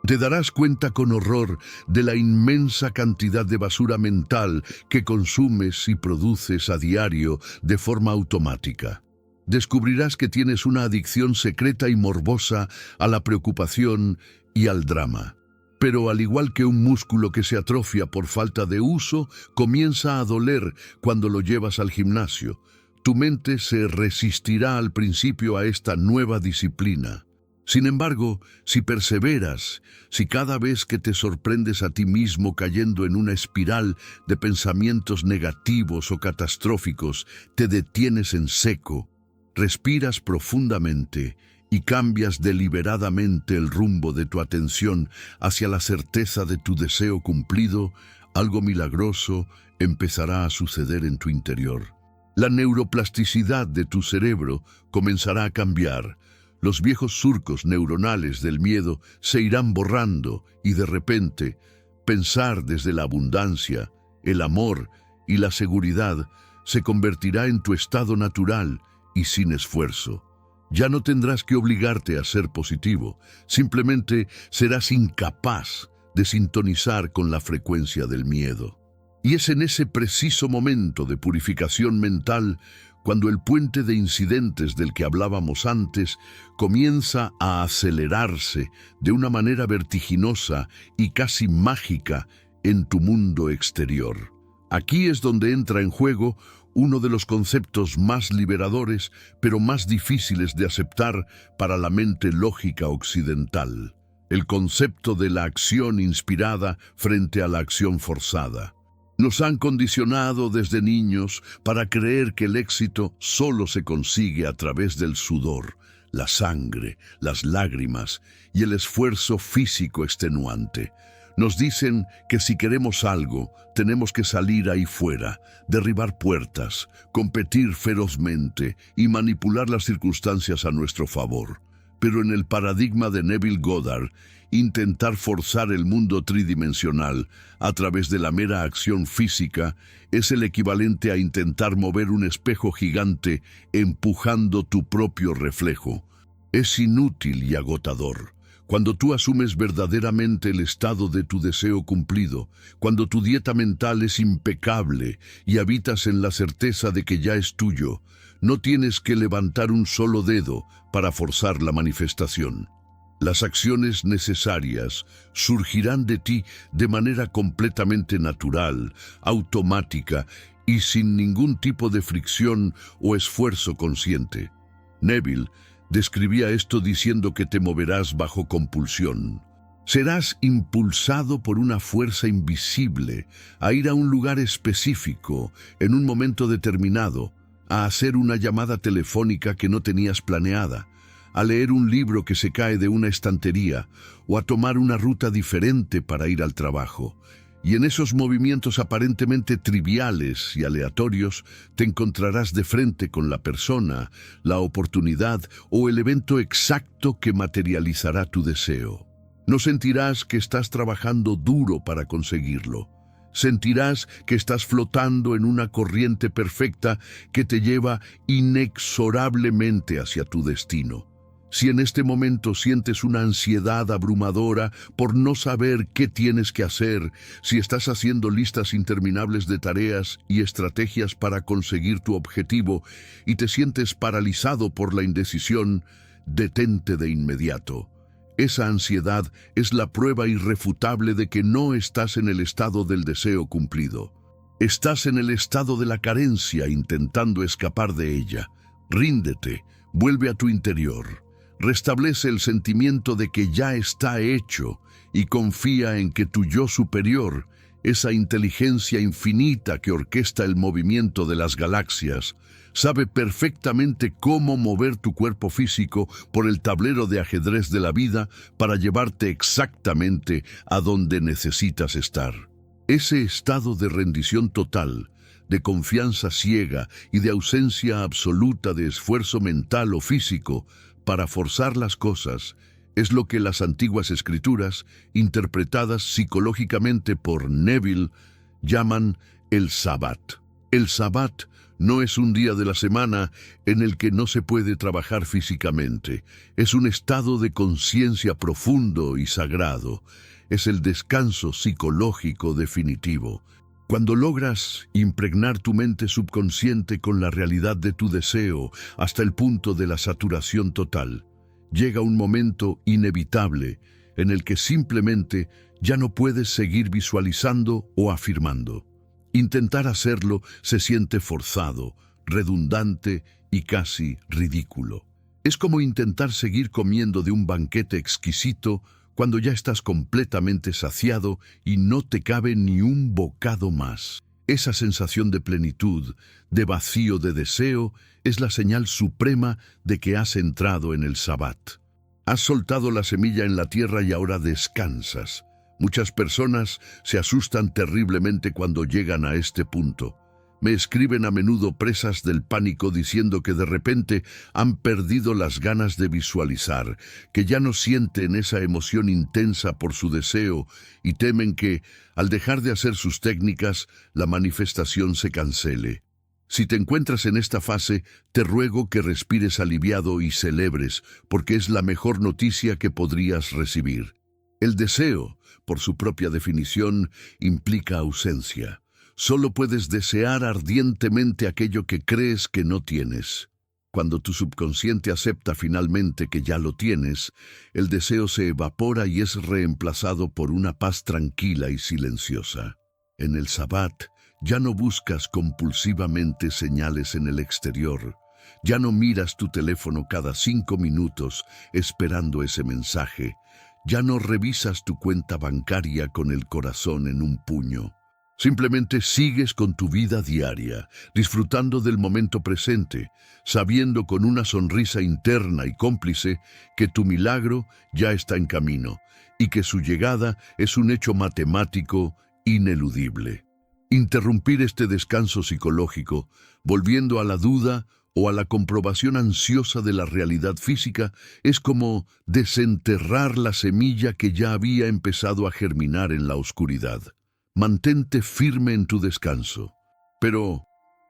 Speaker 1: Te darás cuenta con horror de la inmensa cantidad de basura mental que consumes y produces a diario de forma automática. Descubrirás que tienes una adicción secreta y morbosa a la preocupación y al drama. Pero al igual que un músculo que se atrofia por falta de uso, comienza a doler cuando lo llevas al gimnasio. Tu mente se resistirá al principio a esta nueva disciplina. Sin embargo, si perseveras, si cada vez que te sorprendes a ti mismo cayendo en una espiral de pensamientos negativos o catastróficos, te detienes en seco, respiras profundamente y cambias deliberadamente el rumbo de tu atención hacia la certeza de tu deseo cumplido, algo milagroso empezará a suceder en tu interior. La neuroplasticidad de tu cerebro comenzará a cambiar. Los viejos surcos neuronales del miedo se irán borrando y de repente, pensar desde la abundancia, el amor y la seguridad se convertirá en tu estado natural y sin esfuerzo. Ya no tendrás que obligarte a ser positivo, simplemente serás incapaz de sintonizar con la frecuencia del miedo. Y es en ese preciso momento de purificación mental cuando el puente de incidentes del que hablábamos antes comienza a acelerarse de una manera vertiginosa y casi mágica en tu mundo exterior. Aquí es donde entra en juego uno de los conceptos más liberadores, pero más difíciles de aceptar para la mente lógica occidental: el concepto de la acción inspirada frente a la acción forzada. Nos han condicionado desde niños para creer que el éxito solo se consigue a través del sudor, la sangre, las lágrimas y el esfuerzo físico extenuante. Nos dicen que si queremos algo, tenemos que salir ahí fuera, derribar puertas, competir ferozmente y manipular las circunstancias a nuestro favor. Pero en el paradigma de Neville Goddard, intentar forzar el mundo tridimensional a través de la mera acción física es el equivalente a intentar mover un espejo gigante empujando tu propio reflejo. Es inútil y agotador. Cuando tú asumes verdaderamente el estado de tu deseo cumplido, cuando tu dieta mental es impecable y habitas en la certeza de que ya es tuyo, no tienes que levantar un solo dedo para forzar la manifestación. Las acciones necesarias surgirán de ti de manera completamente natural, automática y sin ningún tipo de fricción o esfuerzo consciente. Neville describía esto diciendo que te moverás bajo compulsión. Serás impulsado por una fuerza invisible a ir a un lugar específico, en un momento determinado, a hacer una llamada telefónica que no tenías planeada, a leer un libro que se cae de una estantería o a tomar una ruta diferente para ir al trabajo. Y en esos movimientos aparentemente triviales y aleatorios te encontrarás de frente con la persona, la oportunidad o el evento exacto que materializará tu deseo. No sentirás que estás trabajando duro para conseguirlo. Sentirás que estás flotando en una corriente perfecta que te lleva inexorablemente hacia tu destino. Si en este momento sientes una ansiedad abrumadora por no saber qué tienes que hacer, si estás haciendo listas interminables de tareas y estrategias para conseguir tu objetivo y te sientes paralizado por la indecisión, detente de inmediato. Esa ansiedad es la prueba irrefutable de que no estás en el estado del deseo cumplido. Estás en el estado de la carencia intentando escapar de ella. Ríndete, vuelve a tu interior. Restablece el sentimiento de que ya está hecho y confía en que tu yo superior, esa inteligencia infinita que orquesta el movimiento de las galaxias, sabe perfectamente cómo mover tu cuerpo físico por el tablero de ajedrez de la vida para llevarte exactamente a donde necesitas estar. Ese estado de rendición total, de confianza ciega y de ausencia absoluta de esfuerzo mental o físico para forzar las cosas, es lo que las antiguas escrituras, interpretadas psicológicamente por Neville, llaman el Sabbat. El Sabbat no es un día de la semana en el que no se puede trabajar físicamente. Es un estado de conciencia profundo y sagrado. Es el descanso psicológico definitivo. Cuando logras impregnar tu mente subconsciente con la realidad de tu deseo hasta el punto de la saturación total, llega un momento inevitable en el que simplemente ya no puedes seguir visualizando o afirmando. Intentar hacerlo se siente forzado, redundante y casi ridículo. Es como intentar seguir comiendo de un banquete exquisito cuando ya estás completamente saciado y no te cabe ni un bocado más. Esa sensación de plenitud, de vacío de deseo, es la señal suprema de que has entrado en el Sabbat. Has soltado la semilla en la tierra y ahora descansas. Muchas personas se asustan terriblemente cuando llegan a este punto. Me escriben a menudo presas del pánico diciendo que de repente han perdido las ganas de visualizar, que ya no sienten esa emoción intensa por su deseo y temen que, al dejar de hacer sus técnicas, la manifestación se cancele. Si te encuentras en esta fase, te ruego que respires aliviado y celebres, porque es la mejor noticia que podrías recibir. El deseo, por su propia definición, implica ausencia. Solo puedes desear ardientemente aquello que crees que no tienes. Cuando tu subconsciente acepta finalmente que ya lo tienes, el deseo se evapora y es reemplazado por una paz tranquila y silenciosa. En el Sabbat, ya no buscas compulsivamente señales en el exterior. Ya no miras tu teléfono cada 5 minutos esperando ese mensaje. Ya no revisas tu cuenta bancaria con el corazón en un puño. Simplemente sigues con tu vida diaria, disfrutando del momento presente, sabiendo con una sonrisa interna y cómplice que tu milagro ya está en camino y que su llegada es un hecho matemático ineludible. Interrumpir este descanso psicológico, volviendo a la duda o a la comprobación ansiosa de la realidad física, es como desenterrar la semilla que ya había empezado a germinar en la oscuridad. Mantente firme en tu descanso. Pero,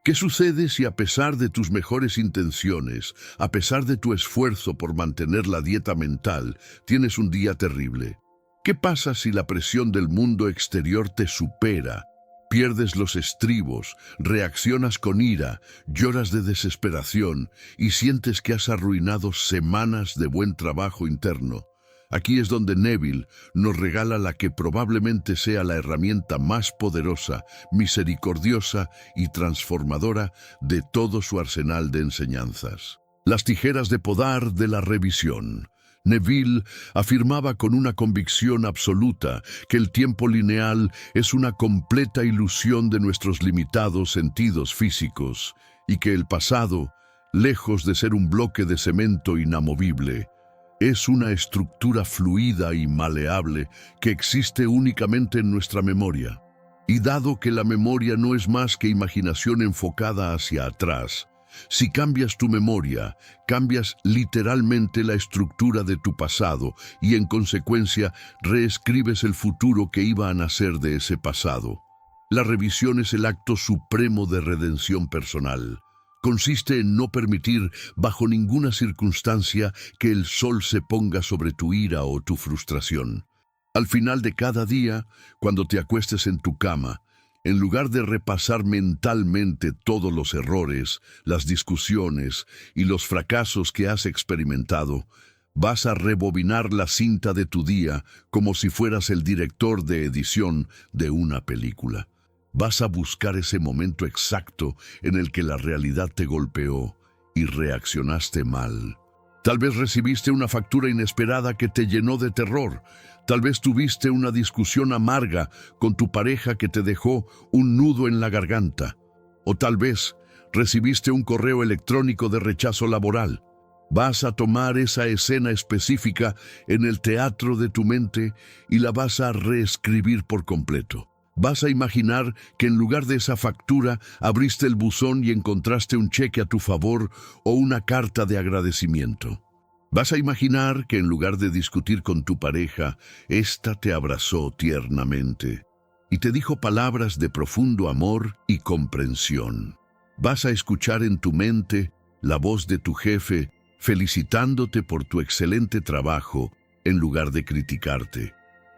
Speaker 1: ¿qué sucede si a pesar de tus mejores intenciones, a pesar de tu esfuerzo por mantener la dieta mental, tienes un día terrible? ¿Qué pasa si la presión del mundo exterior te supera? Pierdes los estribos, reaccionas con ira, lloras de desesperación y sientes que has arruinado semanas de buen trabajo interno. Aquí es donde Neville nos regala la que probablemente sea la herramienta más poderosa, misericordiosa y transformadora de todo su arsenal de enseñanzas. Las tijeras de podar de la revisión. Neville afirmaba con una convicción absoluta que el tiempo lineal es una completa ilusión de nuestros limitados sentidos físicos y que el pasado, lejos de ser un bloque de cemento inamovible, es una estructura fluida y maleable que existe únicamente en nuestra memoria. Y dado que la memoria no es más que imaginación enfocada hacia atrás, si cambias tu memoria, cambias literalmente la estructura de tu pasado y en consecuencia reescribes el futuro que iba a nacer de ese pasado. La revisión es el acto supremo de redención personal. Consiste en no permitir bajo ninguna circunstancia que el sol se ponga sobre tu ira o tu frustración. Al final de cada día, cuando te acuestes en tu cama, en lugar de repasar mentalmente todos los errores, las discusiones y los fracasos que has experimentado, vas a rebobinar la cinta de tu día como si fueras el director de edición de una película. Vas a buscar ese momento exacto en el que la realidad te golpeó y reaccionaste mal. Tal vez recibiste una factura inesperada que te llenó de terror. Tal vez tuviste una discusión amarga con tu pareja que te dejó un nudo en la garganta. O tal vez recibiste un correo electrónico de rechazo laboral. Vas a tomar esa escena específica en el teatro de tu mente y la vas a reescribir por completo. Vas a imaginar que en lugar de esa factura abriste el buzón y encontraste un cheque a tu favor o una carta de agradecimiento. Vas a imaginar que en lugar de discutir con tu pareja, ésta te abrazó tiernamente y te dijo palabras de profundo amor y comprensión. Vas a escuchar en tu mente la voz de tu jefe felicitándote por tu excelente trabajo en lugar de criticarte.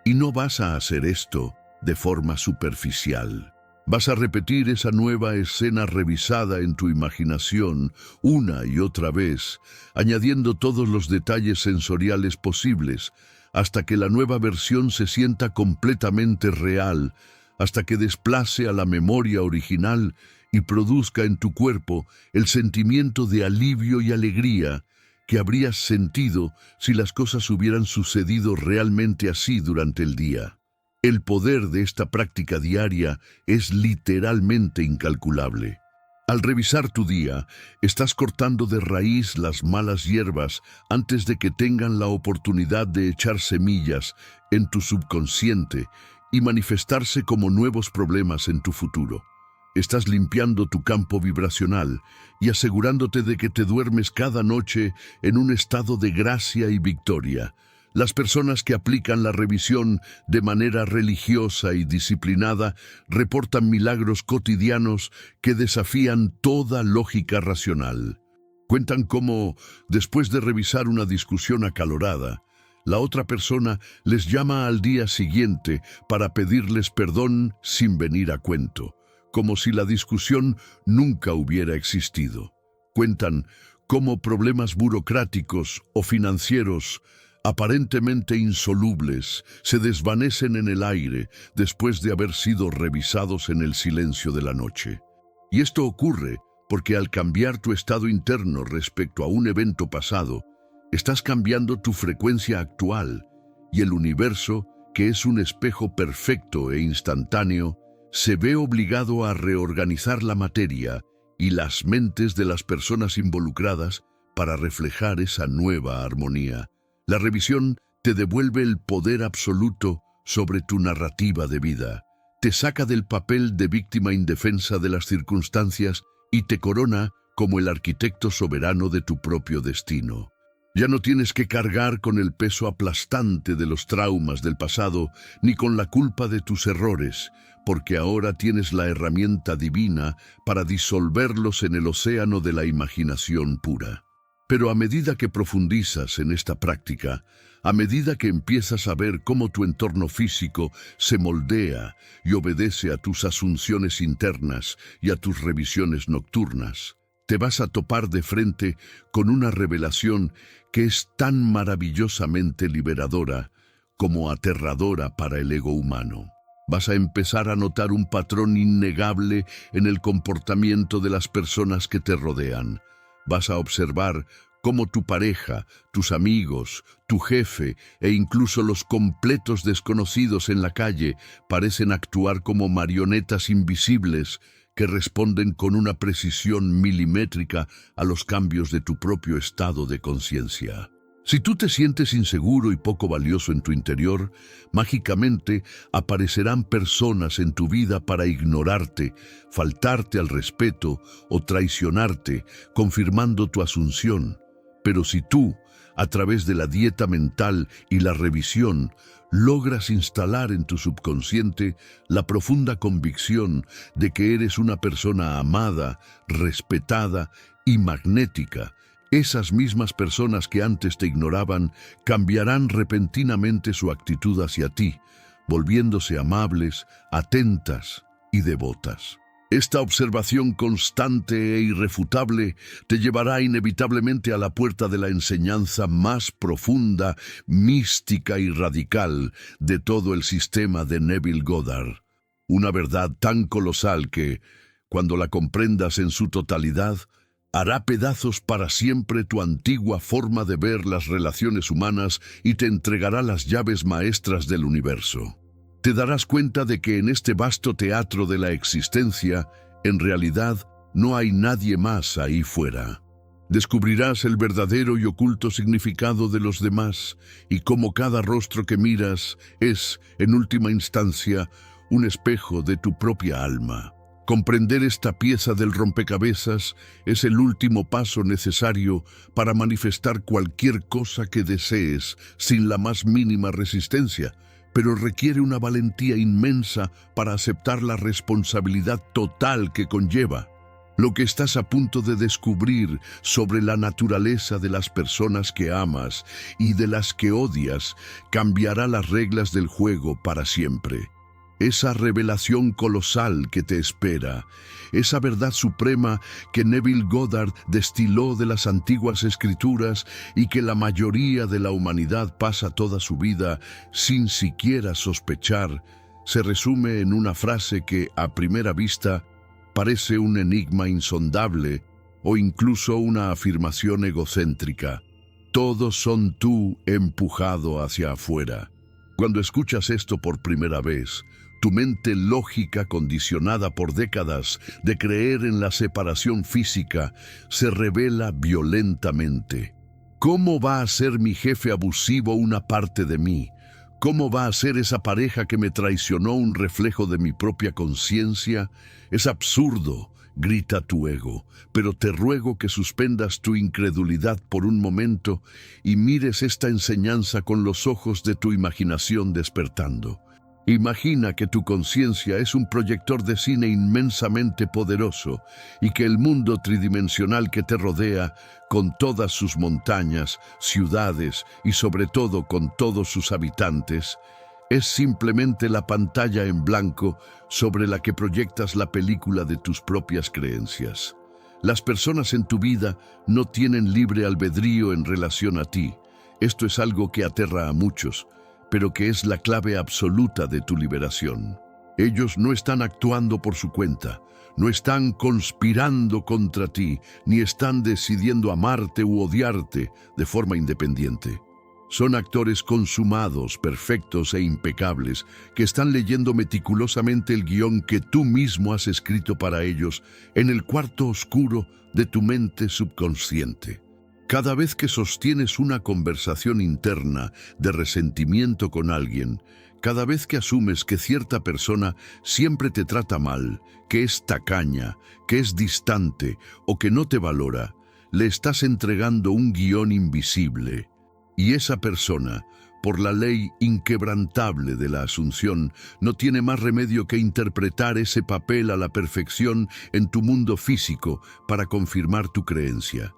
Speaker 1: Y no vas a hacer esto de forma superficial. Vas a repetir esa nueva escena revisada en tu imaginación una y otra vez, añadiendo todos los detalles sensoriales posibles, hasta que la nueva versión se sienta completamente real, hasta que desplace a la memoria original y produzca en tu cuerpo el sentimiento de alivio y alegría que habrías sentido si las cosas hubieran sucedido realmente así durante el día. El poder de esta práctica diaria es literalmente incalculable. Al revisar tu día, estás cortando de raíz las malas hierbas antes de que tengan la oportunidad de echar semillas en tu subconsciente y manifestarse como nuevos problemas en tu futuro. Estás limpiando tu campo vibracional y asegurándote de que te duermes cada noche en un estado de gracia y victoria, Las personas que aplican la revisión de manera religiosa y disciplinada reportan milagros cotidianos que desafían toda lógica racional. Cuentan cómo, después de revisar una discusión acalorada, la otra persona les llama al día siguiente para pedirles perdón sin venir a cuento, como si la discusión nunca hubiera existido. Cuentan cómo problemas burocráticos o financieros aparentemente insolubles se desvanecen en el aire después de haber sido revisados en el silencio de la noche. Y esto ocurre porque al cambiar tu estado interno respecto a un evento pasado, estás cambiando tu frecuencia actual y el universo, que es un espejo perfecto e instantáneo, se ve obligado a reorganizar la materia y las mentes de las personas involucradas para reflejar esa nueva armonía. La revisión te devuelve el poder absoluto sobre tu narrativa de vida, te saca del papel de víctima indefensa de las circunstancias y te corona como el arquitecto soberano de tu propio destino. Ya no tienes que cargar con el peso aplastante de los traumas del pasado, ni con la culpa de tus errores, porque ahora tienes la herramienta divina para disolverlos en el océano de la imaginación pura. Pero a medida que profundizas en esta práctica, a medida que empiezas a ver cómo tu entorno físico se moldea y obedece a tus asunciones internas y a tus revisiones nocturnas, te vas a topar de frente con una revelación que es tan maravillosamente liberadora como aterradora para el ego humano. Vas a empezar a notar un patrón innegable en el comportamiento de las personas que te rodean. Vas a observar cómo tu pareja, tus amigos, tu jefe e incluso los completos desconocidos en la calle parecen actuar como marionetas invisibles que responden con una precisión milimétrica a los cambios de tu propio estado de conciencia. Si tú te sientes inseguro y poco valioso en tu interior, mágicamente aparecerán personas en tu vida para ignorarte, faltarte al respeto o traicionarte, confirmando tu asunción. Pero si tú, a través de la dieta mental y la revisión, logras instalar en tu subconsciente la profunda convicción de que eres una persona amada, respetada y magnética, esas mismas personas que antes te ignoraban cambiarán repentinamente su actitud hacia ti, volviéndose amables, atentas y devotas. Esta observación constante e irrefutable te llevará inevitablemente a la puerta de la enseñanza más profunda, mística y radical de todo el sistema de Neville Goddard. Una verdad tan colosal que, cuando la comprendas en su totalidad, hará pedazos para siempre tu antigua forma de ver las relaciones humanas y te entregará las llaves maestras del universo. Te darás cuenta de que en este vasto teatro de la existencia, en realidad, no hay nadie más ahí fuera. Descubrirás el verdadero y oculto significado de los demás y cómo cada rostro que miras es, en última instancia, un espejo de tu propia alma. Comprender esta pieza del rompecabezas es el último paso necesario para manifestar cualquier cosa que desees sin la más mínima resistencia, pero requiere una valentía inmensa para aceptar la responsabilidad total que conlleva. Lo que estás a punto de descubrir sobre la naturaleza de las personas que amas y de las que odias cambiará las reglas del juego para siempre. Esa revelación colosal que te espera, esa verdad suprema que Neville Goddard destiló de las antiguas escrituras y que la mayoría de la humanidad pasa toda su vida sin siquiera sospechar, se resume en una frase que, a primera vista, parece un enigma insondable o incluso una afirmación egocéntrica. Todos son tú empujado hacia afuera. Cuando escuchas esto por primera vez, tu mente lógica, condicionada por décadas de creer en la separación física, se revela violentamente. ¿Cómo va a ser mi jefe abusivo una parte de mí? ¿Cómo va a ser esa pareja que me traicionó un reflejo de mi propia conciencia? Es absurdo, grita tu ego, pero te ruego que suspendas tu incredulidad por un momento y mires esta enseñanza con los ojos de tu imaginación despertando. Imagina que tu conciencia es un proyector de cine inmensamente poderoso y que el mundo tridimensional que te rodea, con todas sus montañas, ciudades y sobre todo con todos sus habitantes, es simplemente la pantalla en blanco sobre la que proyectas la película de tus propias creencias. Las personas en tu vida no tienen libre albedrío en relación a ti. Esto es algo que aterra a muchos, pero que es la clave absoluta de tu liberación. Ellos no están actuando por su cuenta, no están conspirando contra ti, ni están decidiendo amarte u odiarte de forma independiente. Son actores consumados, perfectos e impecables, que están leyendo meticulosamente el guión que tú mismo has escrito para ellos en el cuarto oscuro de tu mente subconsciente. Cada vez que sostienes una conversación interna de resentimiento con alguien, cada vez que asumes que cierta persona siempre te trata mal, que es tacaña, que es distante o que no te valora, le estás entregando un guión invisible. Y esa persona, por la ley inquebrantable de la asunción, no tiene más remedio que interpretar ese papel a la perfección en tu mundo físico para confirmar tu creencia.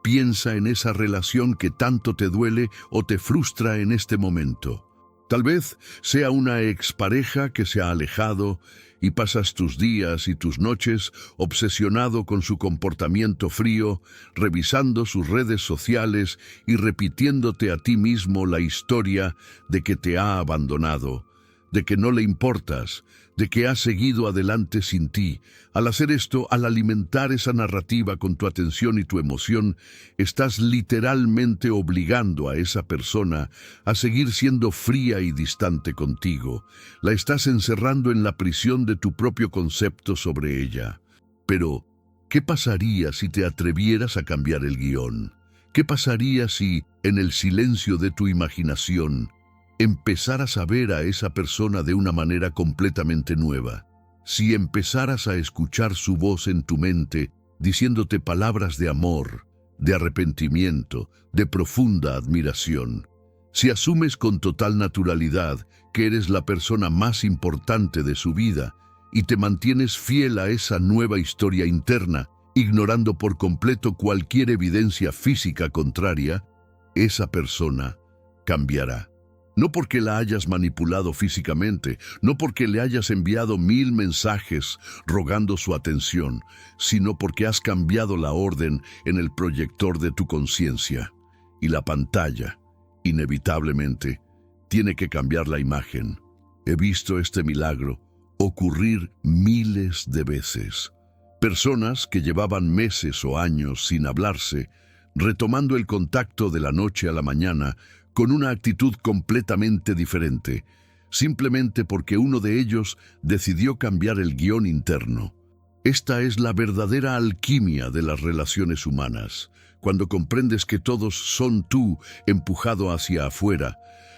Speaker 1: Piensa en esa relación que tanto te duele o te frustra en este momento. Tal vez sea una expareja que se ha alejado y pasas tus días y tus noches obsesionado con su comportamiento frío, revisando sus redes sociales y repitiéndote a ti mismo la historia de que te ha abandonado, de que no le importas, de que ha seguido adelante sin ti. Al hacer esto, al alimentar esa narrativa con tu atención y tu emoción, estás literalmente obligando a esa persona a seguir siendo fría y distante contigo. La estás encerrando en la prisión de tu propio concepto sobre ella. Pero, ¿qué pasaría si te atrevieras a cambiar el guión? ¿Qué pasaría si, en el silencio de tu imaginación, empezaras a ver a esa persona de una manera completamente nueva? Si empezaras a escuchar su voz en tu mente, diciéndote palabras de amor, de arrepentimiento, de profunda admiración. Si asumes con total naturalidad que eres la persona más importante de su vida y te mantienes fiel a esa nueva historia interna, ignorando por completo cualquier evidencia física contraria, esa persona cambiará. No porque la hayas manipulado físicamente, no porque le hayas enviado 1000 mensajes rogando su atención, sino porque has cambiado la orden en el proyector de tu conciencia. Y la pantalla, inevitablemente, tiene que cambiar la imagen. He visto este milagro ocurrir miles de veces. Personas que llevaban meses o años sin hablarse, retomando el contacto de la noche a la mañana, con una actitud completamente diferente, simplemente porque uno de ellos decidió cambiar el guión interno. Esta es la verdadera alquimia de las relaciones humanas, cuando comprendes que todos son tú empujado hacia afuera.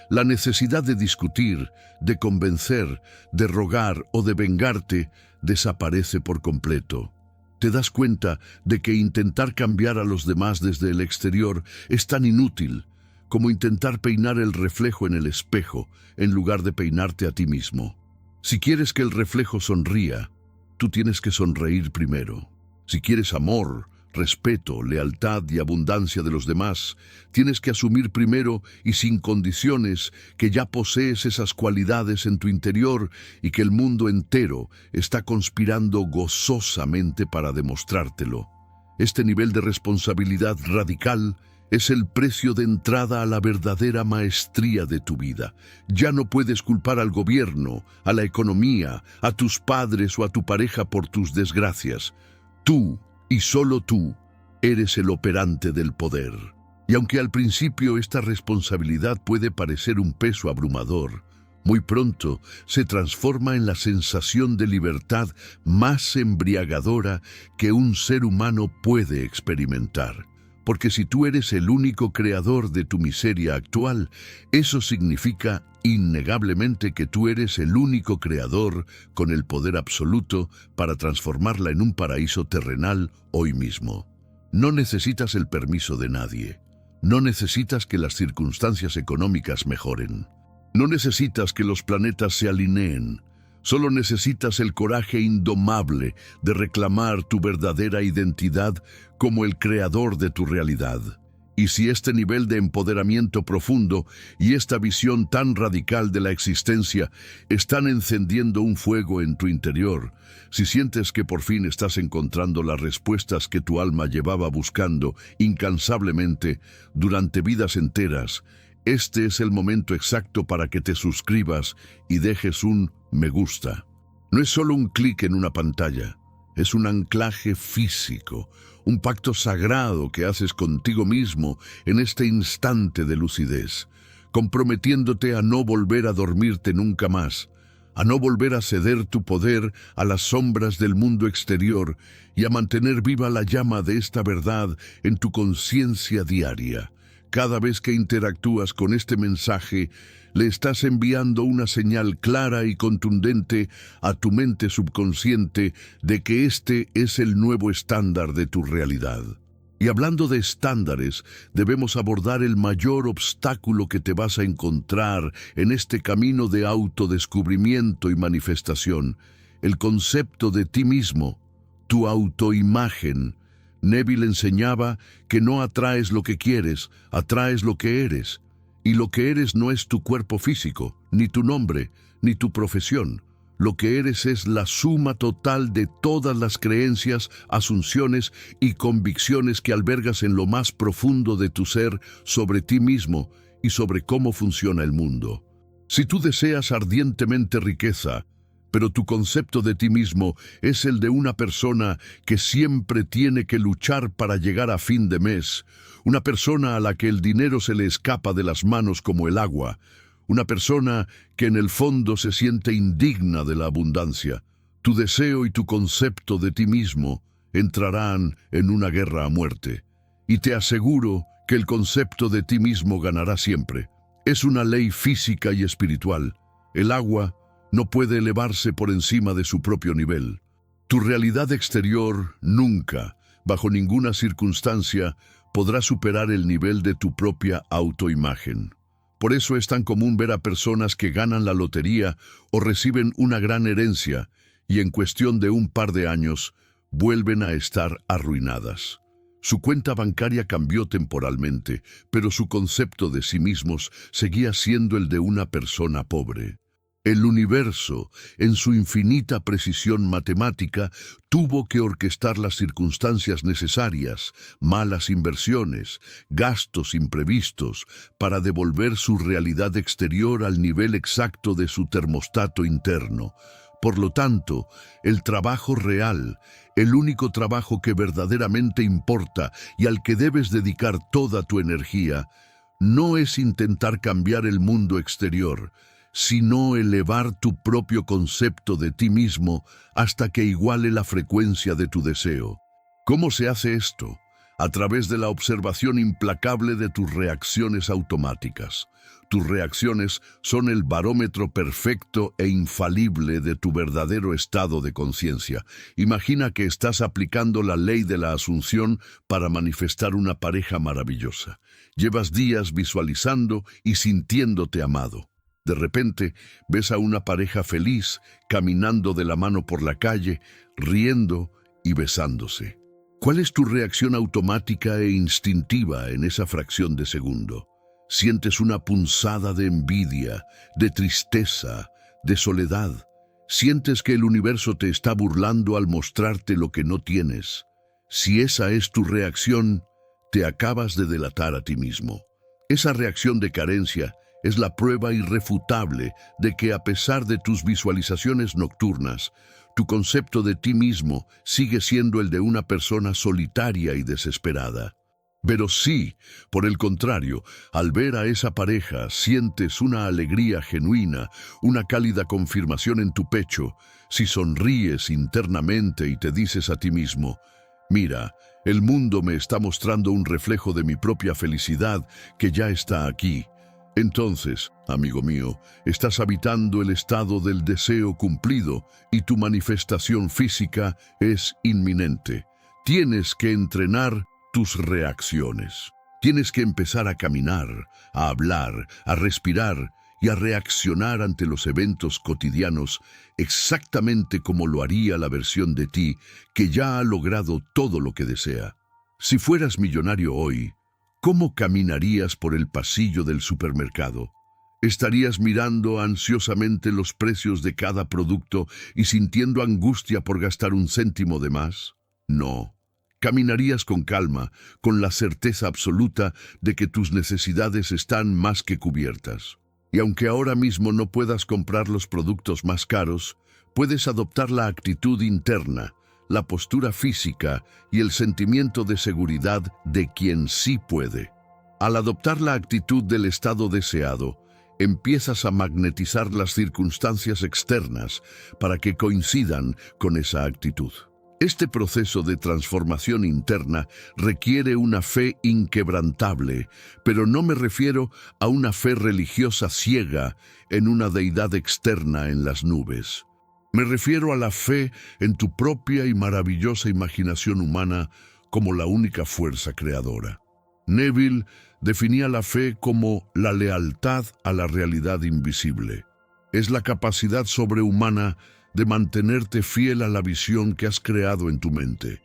Speaker 1: La necesidad de discutir, de convencer, de rogar o de vengarte desaparece por completo. Te das cuenta de que intentar cambiar a los demás desde el exterior es tan inútil como intentar peinar el reflejo en el espejo en lugar de peinarte a ti mismo. Si quieres que el reflejo sonría, tú tienes que sonreír primero. Si quieres amor, respeto, lealtad y abundancia de los demás, tienes que asumir primero y sin condiciones que ya posees esas cualidades en tu interior y que el mundo entero está conspirando gozosamente para demostrártelo. Este nivel de responsabilidad radical es el precio de entrada a la verdadera maestría de tu vida. Ya no puedes culpar al gobierno, a la economía, a tus padres o a tu pareja por tus desgracias. Tú, y solo tú, eres el operante del poder. Y aunque al principio esta responsabilidad puede parecer un peso abrumador, muy pronto se transforma en la sensación de libertad más embriagadora que un ser humano puede experimentar. Porque si tú eres el único creador de tu miseria actual, eso significa innegablemente que tú eres el único creador con el poder absoluto para transformarla en un paraíso terrenal hoy mismo. No necesitas el permiso de nadie. No necesitas que las circunstancias económicas mejoren. No necesitas que los planetas se alineen. Solo necesitas el coraje indomable de reclamar tu verdadera identidad como el creador de tu realidad. Y si este nivel de empoderamiento profundo y esta visión tan radical de la existencia están encendiendo un fuego en tu interior, si sientes que por fin estás encontrando las respuestas que tu alma llevaba buscando incansablemente durante vidas enteras, este es el momento exacto para que te suscribas y dejes un me gusta. No es solo un clic en una pantalla, es un anclaje físico, un pacto sagrado que haces contigo mismo en este instante de lucidez, comprometiéndote a no volver a dormirte nunca más, a no volver a ceder tu poder a las sombras del mundo exterior y a mantener viva la llama de esta verdad en tu conciencia diaria. Cada vez que interactúas con este mensaje, le estás enviando una señal clara y contundente a tu mente subconsciente de que este es el nuevo estándar de tu realidad. Y hablando de estándares, debemos abordar el mayor obstáculo que te vas a encontrar en este camino de autodescubrimiento y manifestación, el concepto de ti mismo, tu autoimagen. Neville enseñaba que no atraes lo que quieres, atraes lo que eres. Y lo que eres no es tu cuerpo físico, ni tu nombre, ni tu profesión. Lo que eres es la suma total de todas las creencias, asunciones y convicciones que albergas en lo más profundo de tu ser sobre ti mismo y sobre cómo funciona el mundo. Si tú deseas ardientemente riqueza, pero tu concepto de ti mismo es el de una persona que siempre tiene que luchar para llegar a fin de mes, una persona a la que el dinero se le escapa de las manos como el agua, una persona que en el fondo se siente indigna de la abundancia, tu deseo y tu concepto de ti mismo entrarán en una guerra a muerte. Y te aseguro que el concepto de ti mismo ganará siempre. Es una ley física y espiritual. El agua no puede elevarse por encima de su propio nivel. Tu realidad exterior nunca, bajo ninguna circunstancia, podrá superar el nivel de tu propia autoimagen. Por eso es tan común ver a personas que ganan la lotería o reciben una gran herencia y en cuestión de un par de años vuelven a estar arruinadas. Su cuenta bancaria cambió temporalmente, pero su concepto de sí mismos seguía siendo el de una persona pobre. El universo, en su infinita precisión matemática, tuvo que orquestar las circunstancias necesarias, malas inversiones, gastos imprevistos, para devolver su realidad exterior al nivel exacto de su termostato interno. Por lo tanto, el trabajo real, el único trabajo que verdaderamente importa y al que debes dedicar toda tu energía, no es intentar cambiar el mundo exterior, sino elevar tu propio concepto de ti mismo hasta que iguale la frecuencia de tu deseo. ¿Cómo se hace esto? A través de la observación implacable de tus reacciones automáticas. Tus reacciones son el barómetro perfecto e infalible de tu verdadero estado de conciencia. Imagina que estás aplicando la ley de la asunción para manifestar una pareja maravillosa. Llevas días visualizando y sintiéndote amado. De repente, ves a una pareja feliz, caminando de la mano por la calle, riendo y besándose. ¿Cuál es tu reacción automática e instintiva en esa fracción de segundo? Sientes una punzada de envidia, de tristeza, de soledad. Sientes que el universo te está burlando al mostrarte lo que no tienes. Si esa es tu reacción, te acabas de delatar a ti mismo. Esa reacción de carencia es la prueba irrefutable de que a pesar de tus visualizaciones nocturnas, tu concepto de ti mismo sigue siendo el de una persona solitaria y desesperada. Pero sí, por el contrario, al ver a esa pareja sientes una alegría genuina, una cálida confirmación en tu pecho. Si sonríes internamente y te dices a ti mismo, Mira, el mundo me está mostrando un reflejo de mi propia felicidad que ya está aquí. Entonces, amigo mío, estás habitando el estado del deseo cumplido y tu manifestación física es inminente. Tienes que entrenar tus reacciones. Tienes que empezar a caminar, a hablar, a respirar y a reaccionar ante los eventos cotidianos exactamente como lo haría la versión de ti que ya ha logrado todo lo que desea. Si fueras millonario hoy, ¿cómo caminarías por el pasillo del supermercado? ¿Estarías mirando ansiosamente los precios de cada producto y sintiendo angustia por gastar un céntimo de más? No. Caminarías con calma, con la certeza absoluta de que tus necesidades están más que cubiertas. Y aunque ahora mismo no puedas comprar los productos más caros, puedes adoptar la actitud interna, la postura física y el sentimiento de seguridad de quien sí puede. Al adoptar la actitud del estado deseado, empiezas a magnetizar las circunstancias externas para que coincidan con esa actitud. Este proceso de transformación interna requiere una fe inquebrantable, pero no me refiero a una fe religiosa ciega en una deidad externa en las nubes. Me refiero a la fe en tu propia y maravillosa imaginación humana como la única fuerza creadora. Neville definía la fe como la lealtad a la realidad invisible. Es la capacidad sobrehumana de mantenerte fiel a la visión que has creado en tu mente,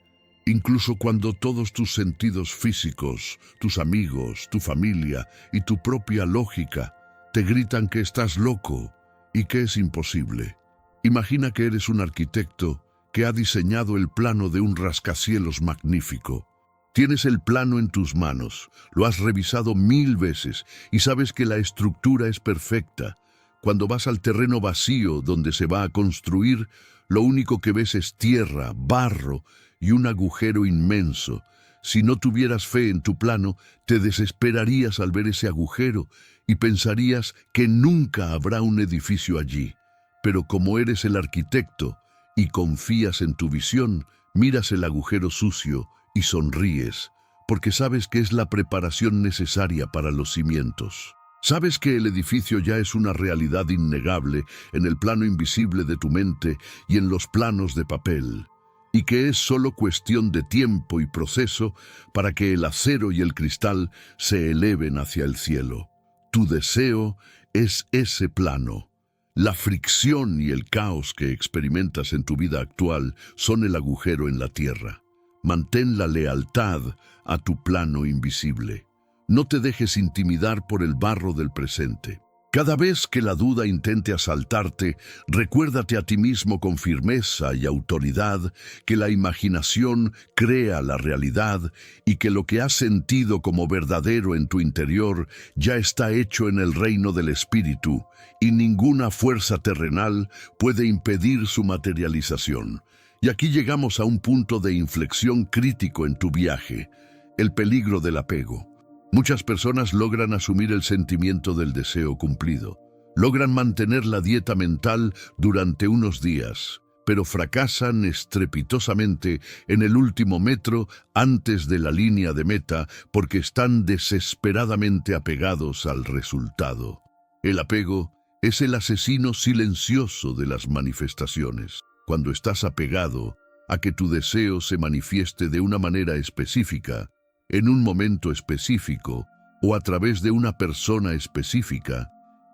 Speaker 1: incluso cuando todos tus sentidos físicos, tus amigos, tu familia y tu propia lógica te gritan que estás loco y que es imposible. Imagina que eres un arquitecto que ha diseñado el plano de un rascacielos magnífico. Tienes el plano en tus manos, lo has revisado 1000 veces y sabes que la estructura es perfecta. Cuando vas al terreno vacío donde se va a construir, lo único que ves es tierra, barro y un agujero inmenso. Si no tuvieras fe en tu plano, te desesperarías al ver ese agujero y pensarías que nunca habrá un edificio allí. Pero como eres el arquitecto y confías en tu visión, miras el agujero sucio y sonríes, porque sabes que es la preparación necesaria para los cimientos. Sabes que el edificio ya es una realidad innegable en el plano invisible de tu mente y en los planos de papel, y que es solo cuestión de tiempo y proceso para que el acero y el cristal se eleven hacia el cielo. Tu deseo es ese plano. La fricción y el caos que experimentas en tu vida actual son el agujero en la tierra. Mantén la lealtad a tu plano invisible. No te dejes intimidar por el barro del presente. Cada vez que la duda intente asaltarte, recuérdate a ti mismo con firmeza y autoridad que la imaginación crea la realidad y que lo que has sentido como verdadero en tu interior ya está hecho en el reino del espíritu y ninguna fuerza terrenal puede impedir su materialización. Y aquí llegamos a un punto de inflexión crítico en tu viaje, el peligro del apego. Muchas personas logran asumir el sentimiento del deseo cumplido. Logran mantener la dieta mental durante unos días, pero fracasan estrepitosamente en el último metro antes de la línea de meta porque están desesperadamente apegados al resultado. El apego es el asesino silencioso de las manifestaciones. Cuando estás apegado a que tu deseo se manifieste de una manera específica, en un momento específico o a través de una persona específica,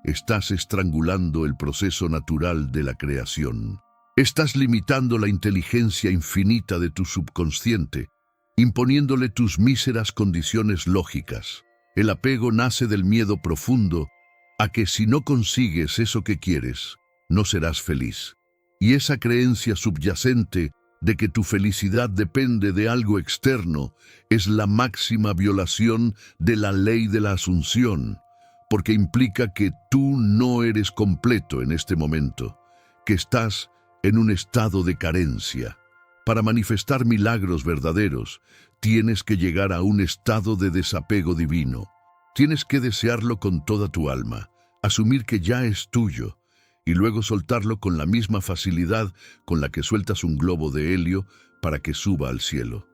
Speaker 1: estás estrangulando el proceso natural de la creación. Estás limitando la inteligencia infinita de tu subconsciente, imponiéndole tus míseras condiciones lógicas. El apego nace del miedo profundo a que si no consigues eso que quieres, no serás feliz. Y esa creencia subyacente de que tu felicidad depende de algo externo es la máxima violación de la ley de la asunción, porque implica que tú no eres completo en este momento, que estás en un estado de carencia. Para manifestar milagros verdaderos, tienes que llegar a un estado de desapego divino. Tienes que desearlo con toda tu alma, asumir que ya es tuyo, y luego soltarlo con la misma facilidad con la que sueltas un globo de helio para que suba al cielo.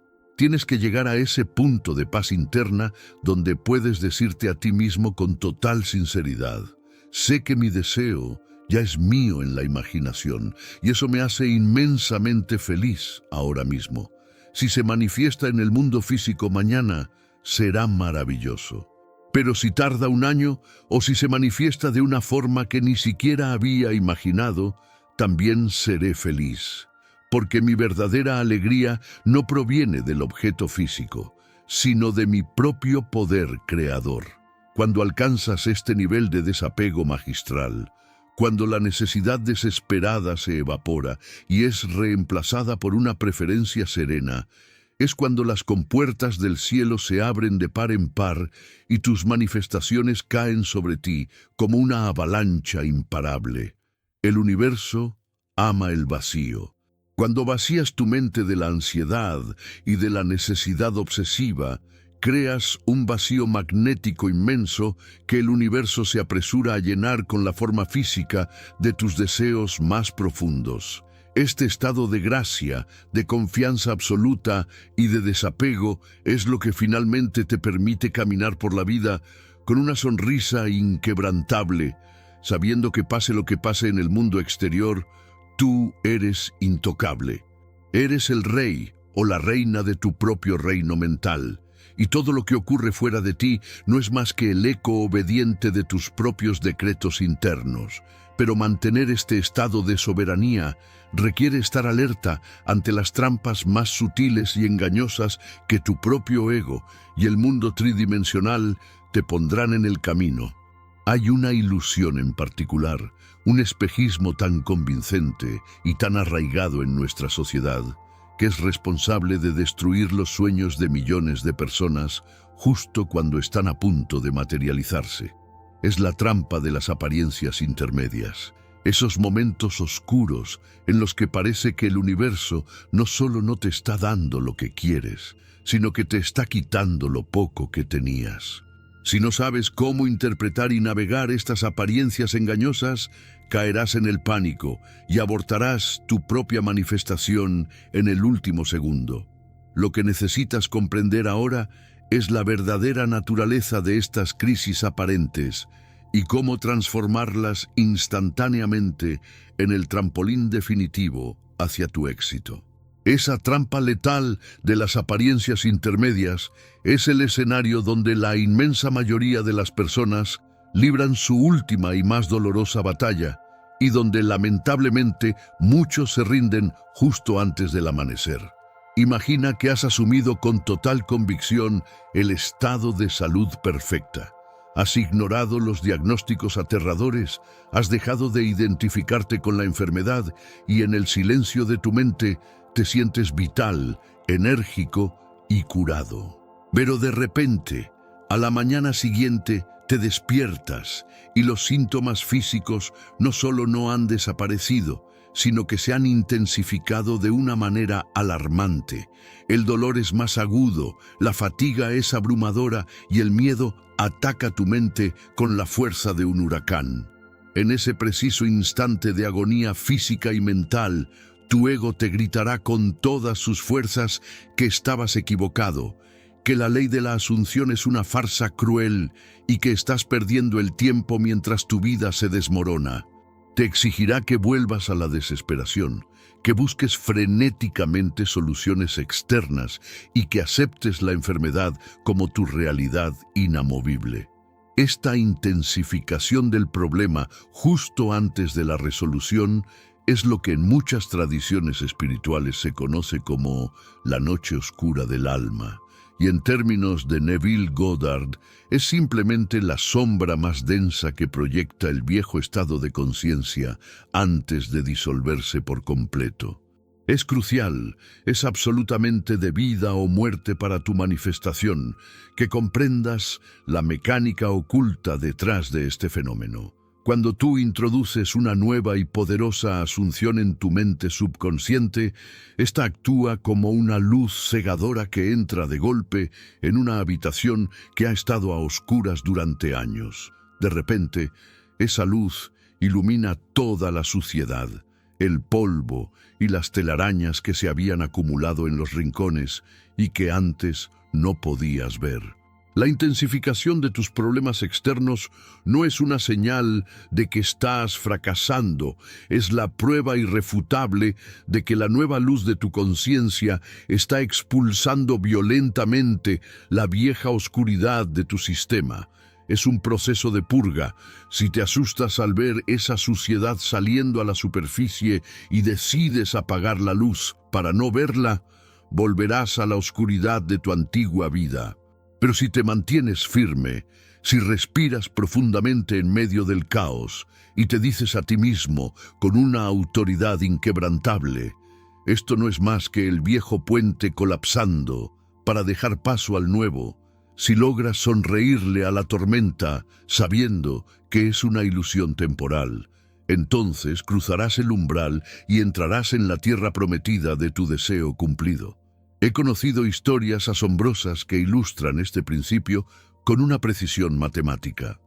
Speaker 1: Tienes que llegar a ese punto de paz interna donde puedes decirte a ti mismo con total sinceridad: sé que mi deseo ya es mío en la imaginación y eso me hace inmensamente feliz ahora mismo. Si se manifiesta en el mundo físico mañana, será maravilloso. Pero si tarda un año o si se manifiesta de una forma que ni siquiera había imaginado, también seré feliz. Porque mi verdadera alegría no proviene del objeto físico, sino de mi propio poder creador. Cuando alcanzas este nivel de desapego magistral, cuando la necesidad desesperada se evapora y es reemplazada por una preferencia serena, es cuando las compuertas del cielo se abren de par en par y tus manifestaciones caen sobre ti como una avalancha imparable. El universo ama el vacío. Cuando vacías tu mente de la ansiedad y de la necesidad obsesiva, creas un vacío magnético inmenso que el universo se apresura a llenar con la forma física de tus deseos más profundos. Este estado de gracia, de confianza absoluta y de desapego es lo que finalmente te permite caminar por la vida con una sonrisa inquebrantable, sabiendo que pase lo que pase en el mundo exterior, tú eres intocable. Eres el rey o la reina de tu propio reino mental. Y todo lo que ocurre fuera de ti no es más que el eco obediente de tus propios decretos internos. Pero mantener este estado de soberanía requiere estar alerta ante las trampas más sutiles y engañosas que tu propio ego y el mundo tridimensional te pondrán en el camino. Hay una ilusión en particular, un espejismo tan convincente y tan arraigado en nuestra sociedad, que es responsable de destruir los sueños de millones de personas justo cuando están a punto de materializarse. Es la trampa de las apariencias intermedias, esos momentos oscuros en los que parece que el universo no solo no te está dando lo que quieres, sino que te está quitando lo poco que tenías. Si no sabes cómo interpretar y navegar estas apariencias engañosas, caerás en el pánico y abortarás tu propia manifestación en el último segundo. Lo que necesitas comprender ahora es la verdadera naturaleza de estas crisis aparentes y cómo transformarlas instantáneamente en el trampolín definitivo hacia tu éxito. Esa trampa letal de las apariencias intermedias es el escenario donde la inmensa mayoría de las personas libran su última y más dolorosa batalla y donde lamentablemente muchos se rinden justo antes del amanecer. Imagina que has asumido con total convicción el estado de salud perfecta. Has ignorado los diagnósticos aterradores, has dejado de identificarte con la enfermedad y en el silencio de tu mente te sientes vital, enérgico y curado. Pero de repente, a la mañana siguiente, te despiertas y los síntomas físicos no solo no han desaparecido, sino que se han intensificado de una manera alarmante. El dolor es más agudo, la fatiga es abrumadora y el miedo ataca tu mente con la fuerza de un huracán. En ese preciso instante de agonía física y mental, tu ego te gritará con todas sus fuerzas que estabas equivocado, que la ley de la asunción es una farsa cruel y que estás perdiendo el tiempo mientras tu vida se desmorona. Te exigirá que vuelvas a la desesperación, que busques frenéticamente soluciones externas y que aceptes la enfermedad como tu realidad inamovible. Esta intensificación del problema justo antes de la resolución es lo que en muchas tradiciones espirituales se conoce como la noche oscura del alma, y en términos de Neville Goddard, es simplemente la sombra más densa que proyecta el viejo estado de conciencia antes de disolverse por completo. Es crucial, es absolutamente de vida o muerte para tu manifestación, que comprendas la mecánica oculta detrás de este fenómeno. Cuando tú introduces una nueva y poderosa asunción en tu mente subconsciente, esta actúa como una luz cegadora que entra de golpe en una habitación que ha estado a oscuras durante años. De repente, esa luz ilumina toda la suciedad. el polvo y las telarañas que se habían acumulado en los rincones y que antes no podías ver. La intensificación de tus problemas externos no es una señal de que estás fracasando, es la prueba irrefutable de que la nueva luz de tu conciencia está expulsando violentamente la vieja oscuridad de tu sistema. Es un proceso de purga. Si te asustas al ver esa suciedad saliendo a la superficie y decides apagar la luz para no verla, volverás a la oscuridad de tu antigua vida. Pero si te mantienes firme, si respiras profundamente en medio del caos y te dices a ti mismo con una autoridad inquebrantable, esto no es más que el viejo puente colapsando para dejar paso al nuevo. Si logras sonreírle a la tormenta sabiendo que es una ilusión temporal, entonces cruzarás el umbral y entrarás en la tierra prometida de tu deseo cumplido. He conocido historias asombrosas que ilustran este principio con una precisión matemática.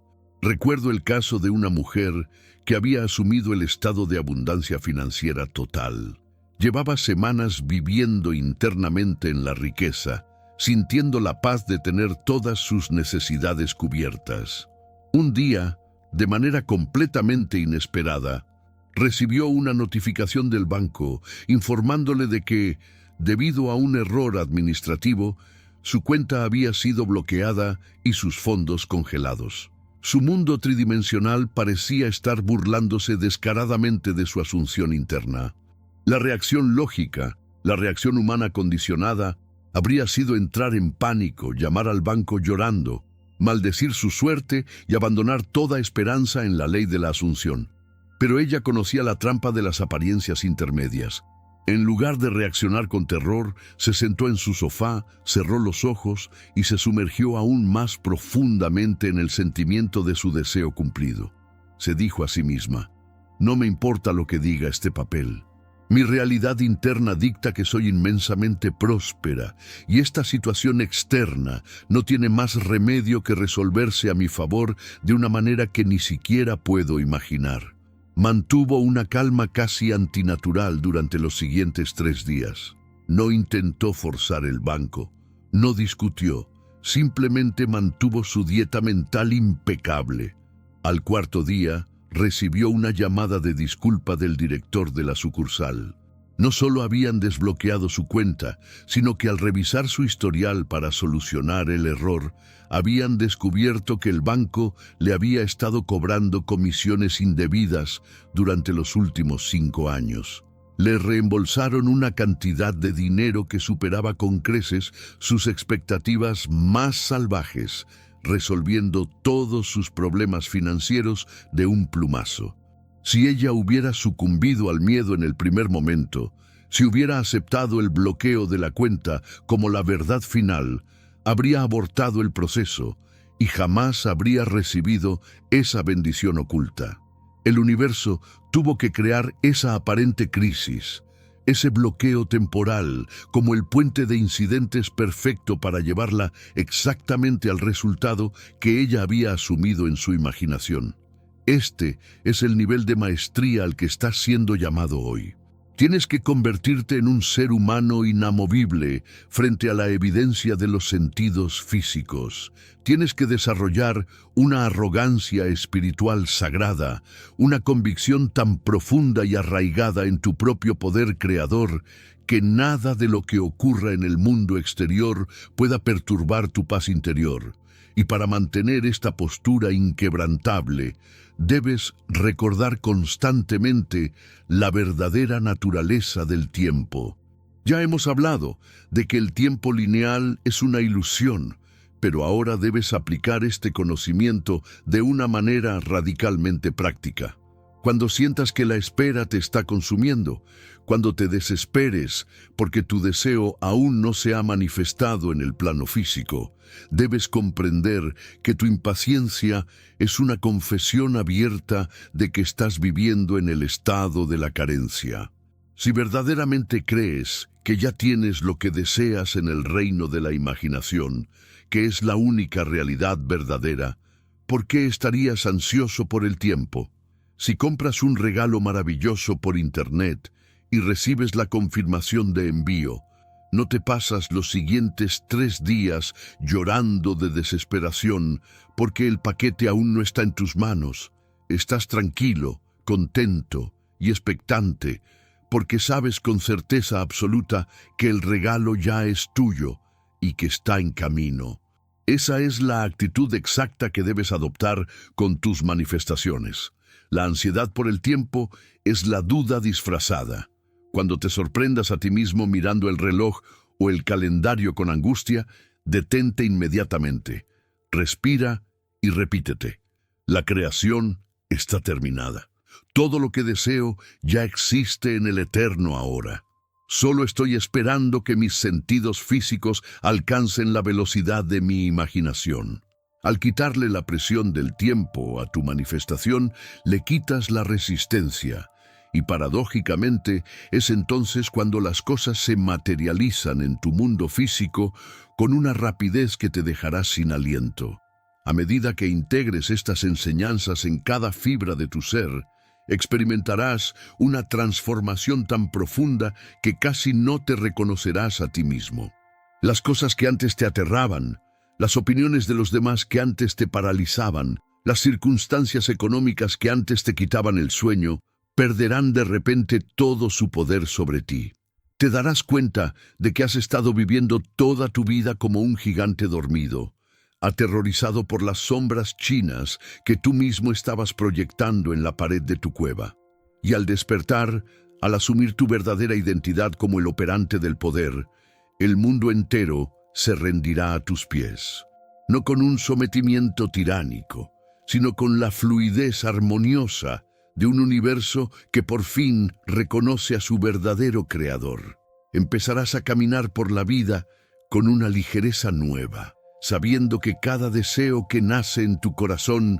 Speaker 1: Recuerdo el caso de una mujer que había asumido el estado de abundancia financiera total. Llevaba semanas viviendo internamente en la riqueza, sintiendo la paz de tener todas sus necesidades cubiertas. Un día, de manera completamente inesperada, recibió una notificación del banco informándole de que, debido a un error administrativo, su cuenta había sido bloqueada y sus fondos congelados. Su mundo tridimensional parecía estar burlándose descaradamente de su asunción interna. La reacción lógica, la reacción humana condicionada, habría sido entrar en pánico, llamar al banco llorando, maldecir su suerte y abandonar toda esperanza en la ley de la asunción. Pero ella conocía la trampa de las apariencias intermedias. En lugar de reaccionar con terror, se sentó en su sofá, cerró los ojos y se sumergió aún más profundamente en el sentimiento de su deseo cumplido. Se dijo a sí misma: no me importa lo que diga este papel. Mi realidad interna dicta que soy inmensamente próspera y esta situación externa no tiene más remedio que resolverse a mi favor de una manera que ni siquiera puedo imaginar. Mantuvo una calma casi antinatural durante los siguientes 3 días. No intentó forzar el banco, no discutió, simplemente mantuvo su dieta mental impecable. Al 4.º día, recibió una llamada de disculpa del director de la sucursal. No solo habían desbloqueado su cuenta, sino que al revisar su historial para solucionar el error, habían descubierto que el banco le había estado cobrando comisiones indebidas durante los últimos 5 años. Le reembolsaron una cantidad de dinero que superaba con creces sus expectativas más salvajes, resolviendo todos sus problemas financieros de un plumazo. Si ella hubiera sucumbido al miedo en el primer momento, si hubiera aceptado el bloqueo de la cuenta como la verdad final, habría abortado el proceso y jamás habría recibido esa bendición oculta. El universo tuvo que crear esa aparente crisis, ese bloqueo temporal, como el puente de incidentes perfecto para llevarla exactamente al resultado que ella había asumido en su imaginación. Este es el nivel de maestría al que estás siendo llamado hoy. Tienes que convertirte en un ser humano inamovible frente a la evidencia de los sentidos físicos. Tienes que desarrollar una arrogancia espiritual sagrada, una convicción tan profunda y arraigada en tu propio poder creador que nada de lo que ocurra en el mundo exterior pueda perturbar tu paz interior. Y para mantener esta postura inquebrantable, debes recordar constantemente la verdadera naturaleza del tiempo. Ya hemos hablado de que el tiempo lineal es una ilusión, pero ahora debes aplicar este conocimiento de una manera radicalmente práctica. Cuando sientas que la espera te está consumiendo, cuando te desesperes porque tu deseo aún no se ha manifestado en el plano físico, debes comprender que tu impaciencia es una confesión abierta de que estás viviendo en el estado de la carencia. Si verdaderamente crees que ya tienes lo que deseas en el reino de la imaginación, que es la única realidad verdadera, ¿por qué estarías ansioso por el tiempo? Si compras un regalo maravilloso por internet y recibes la confirmación de envío, no te pasas los siguientes 3 días llorando de desesperación porque el paquete aún no está en tus manos. Estás tranquilo, contento y expectante porque sabes con certeza absoluta que el regalo ya es tuyo y que está en camino. Esa es la actitud exacta que debes adoptar con tus manifestaciones. La ansiedad por el tiempo es la duda disfrazada. Cuando te sorprendas a ti mismo mirando el reloj o el calendario con angustia, detente inmediatamente, respira y repítete: la creación está terminada. Todo lo que deseo ya existe en el eterno ahora. Solo estoy esperando que mis sentidos físicos alcancen la velocidad de mi imaginación. Al quitarle la presión del tiempo a tu manifestación, le quitas la resistencia. Y paradójicamente, es entonces cuando las cosas se materializan en tu mundo físico con una rapidez que te dejará sin aliento. A medida que integres estas enseñanzas en cada fibra de tu ser, experimentarás una transformación tan profunda que casi no te reconocerás a ti mismo. Las cosas que antes te aterraban, las opiniones de los demás que antes te paralizaban, las circunstancias económicas que antes te quitaban el sueño, perderán de repente todo su poder sobre ti. Te darás cuenta de que has estado viviendo toda tu vida como un gigante dormido, aterrorizado por las sombras chinas que tú mismo estabas proyectando en la pared de tu cueva. Y al despertar, al asumir tu verdadera identidad como el operante del poder, el mundo entero se rendirá a tus pies. No con un sometimiento tiránico, sino con la fluidez armoniosa de un universo que por fin reconoce a su verdadero creador. Empezarás a caminar por la vida con una ligereza nueva, sabiendo que cada deseo que nace en tu corazón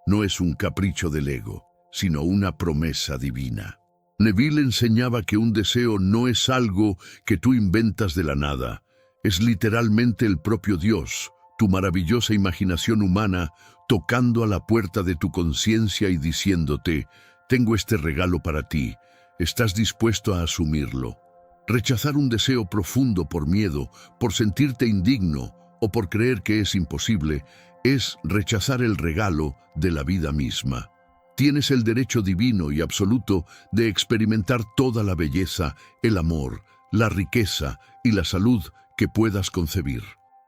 Speaker 1: no es un capricho del ego, sino una promesa divina. Neville enseñaba que un deseo no es algo que tú inventas de la nada, es literalmente el propio Dios, tu maravillosa imaginación humana, tocando a la puerta de tu conciencia y diciéndote: tengo este regalo para ti, ¿estás dispuesto a asumirlo? Rechazar un deseo profundo por miedo, por sentirte indigno o por creer que es imposible, es rechazar el regalo de la vida misma. Tienes el derecho divino y absoluto de experimentar toda la belleza, el amor, la riqueza y la salud que puedas concebir.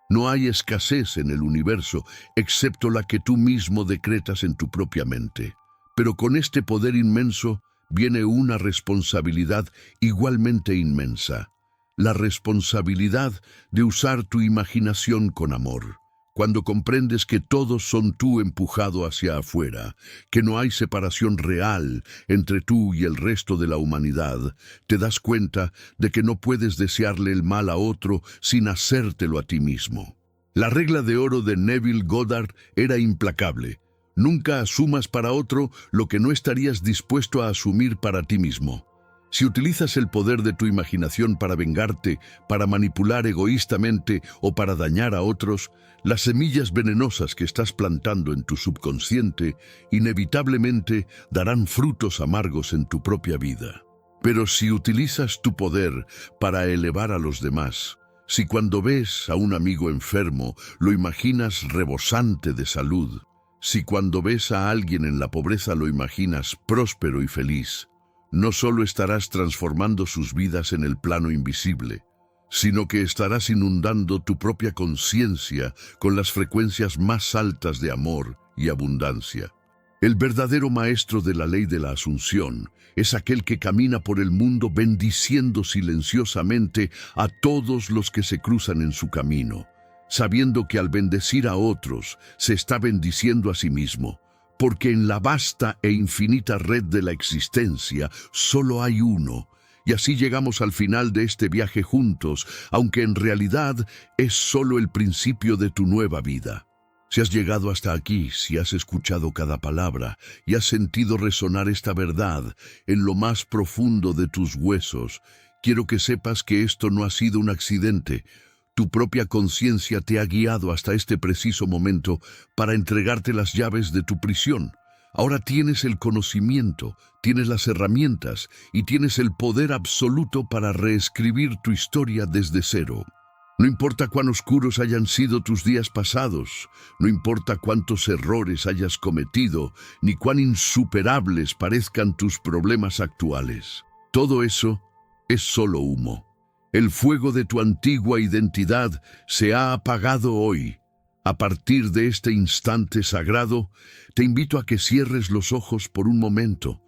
Speaker 1: No hay escasez en el universo excepto la que tú mismo decretas en tu propia mente. Pero con este poder inmenso viene una responsabilidad igualmente inmensa. La responsabilidad de usar tu imaginación con amor. Cuando comprendes que todos son tú empujado hacia afuera, que no hay separación real entre tú y el resto de la humanidad, te das cuenta de que no puedes desearle el mal a otro sin hacértelo a ti mismo. La regla de oro de Neville Goddard era implacable. Nunca asumas para otro lo que no estarías dispuesto a asumir para ti mismo. Si utilizas el poder de tu imaginación para vengarte, para manipular egoístamente o para dañar a otros, las semillas venenosas que estás plantando en tu subconsciente inevitablemente darán frutos amargos en tu propia vida. Pero si utilizas tu poder para elevar a los demás, si cuando ves a un amigo enfermo lo imaginas rebosante de salud, si cuando ves a alguien en la pobreza lo imaginas próspero y feliz, no solo estarás transformando sus vidas en el plano invisible, sino que estarás inundando tu propia conciencia con las frecuencias más altas de amor y abundancia. El verdadero maestro de la ley de la Asunción es aquel que camina por el mundo bendiciendo silenciosamente a todos los que se cruzan en su camino, sabiendo que al bendecir a otros se está bendiciendo a sí mismo, porque en la vasta e infinita red de la existencia solo hay uno, y así llegamos al final de este viaje juntos, aunque en realidad es solo el principio de tu nueva vida. Si has llegado hasta aquí, si has escuchado cada palabra y has sentido resonar esta verdad en lo más profundo de tus huesos, quiero que sepas que esto no ha sido un accidente. Tu propia conciencia te ha guiado hasta este preciso momento para entregarte las llaves de tu prisión. Ahora tienes el conocimiento, tienes las herramientas y tienes el poder absoluto para reescribir tu historia desde cero. No importa cuán oscuros hayan sido tus días pasados, no importa cuántos errores hayas cometido, ni cuán insuperables parezcan tus problemas actuales. Todo eso es solo humo. El fuego de tu antigua identidad se ha apagado hoy. A partir de este instante sagrado, te invito a que cierres los ojos por un momento.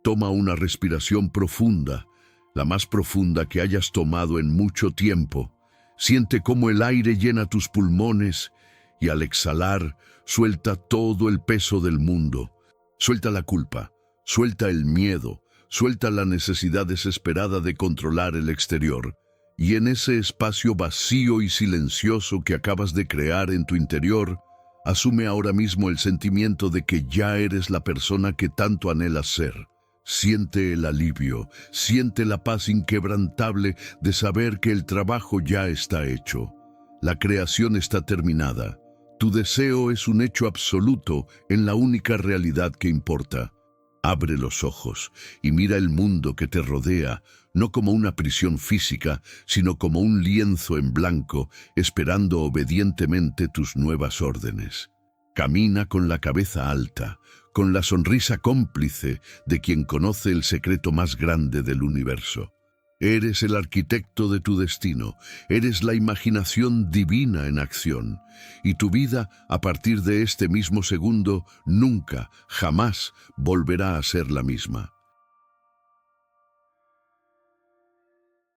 Speaker 1: Toma una respiración profunda, la más profunda que hayas tomado en mucho tiempo. Siente cómo el aire llena tus pulmones y al exhalar, suelta todo el peso del mundo. Suelta la culpa, suelta el miedo, suelta la necesidad desesperada de controlar el exterior. Y en ese espacio vacío y silencioso que acabas de crear en tu interior, asume ahora mismo el sentimiento de que ya eres la persona que tanto anhelas ser. Siente el alivio, siente la paz inquebrantable de saber que el trabajo ya está hecho. La creación está terminada. Tu deseo es un hecho absoluto en la única realidad que importa. Abre los ojos y mira el mundo que te rodea, no como una prisión física, sino como un lienzo en blanco, esperando obedientemente tus nuevas órdenes. Camina con la cabeza alta, con la sonrisa cómplice de quien conoce el secreto más grande del universo. Eres el arquitecto de tu destino, eres la imaginación divina en acción, y tu vida, a partir de este mismo segundo, nunca, jamás volverá a ser la misma.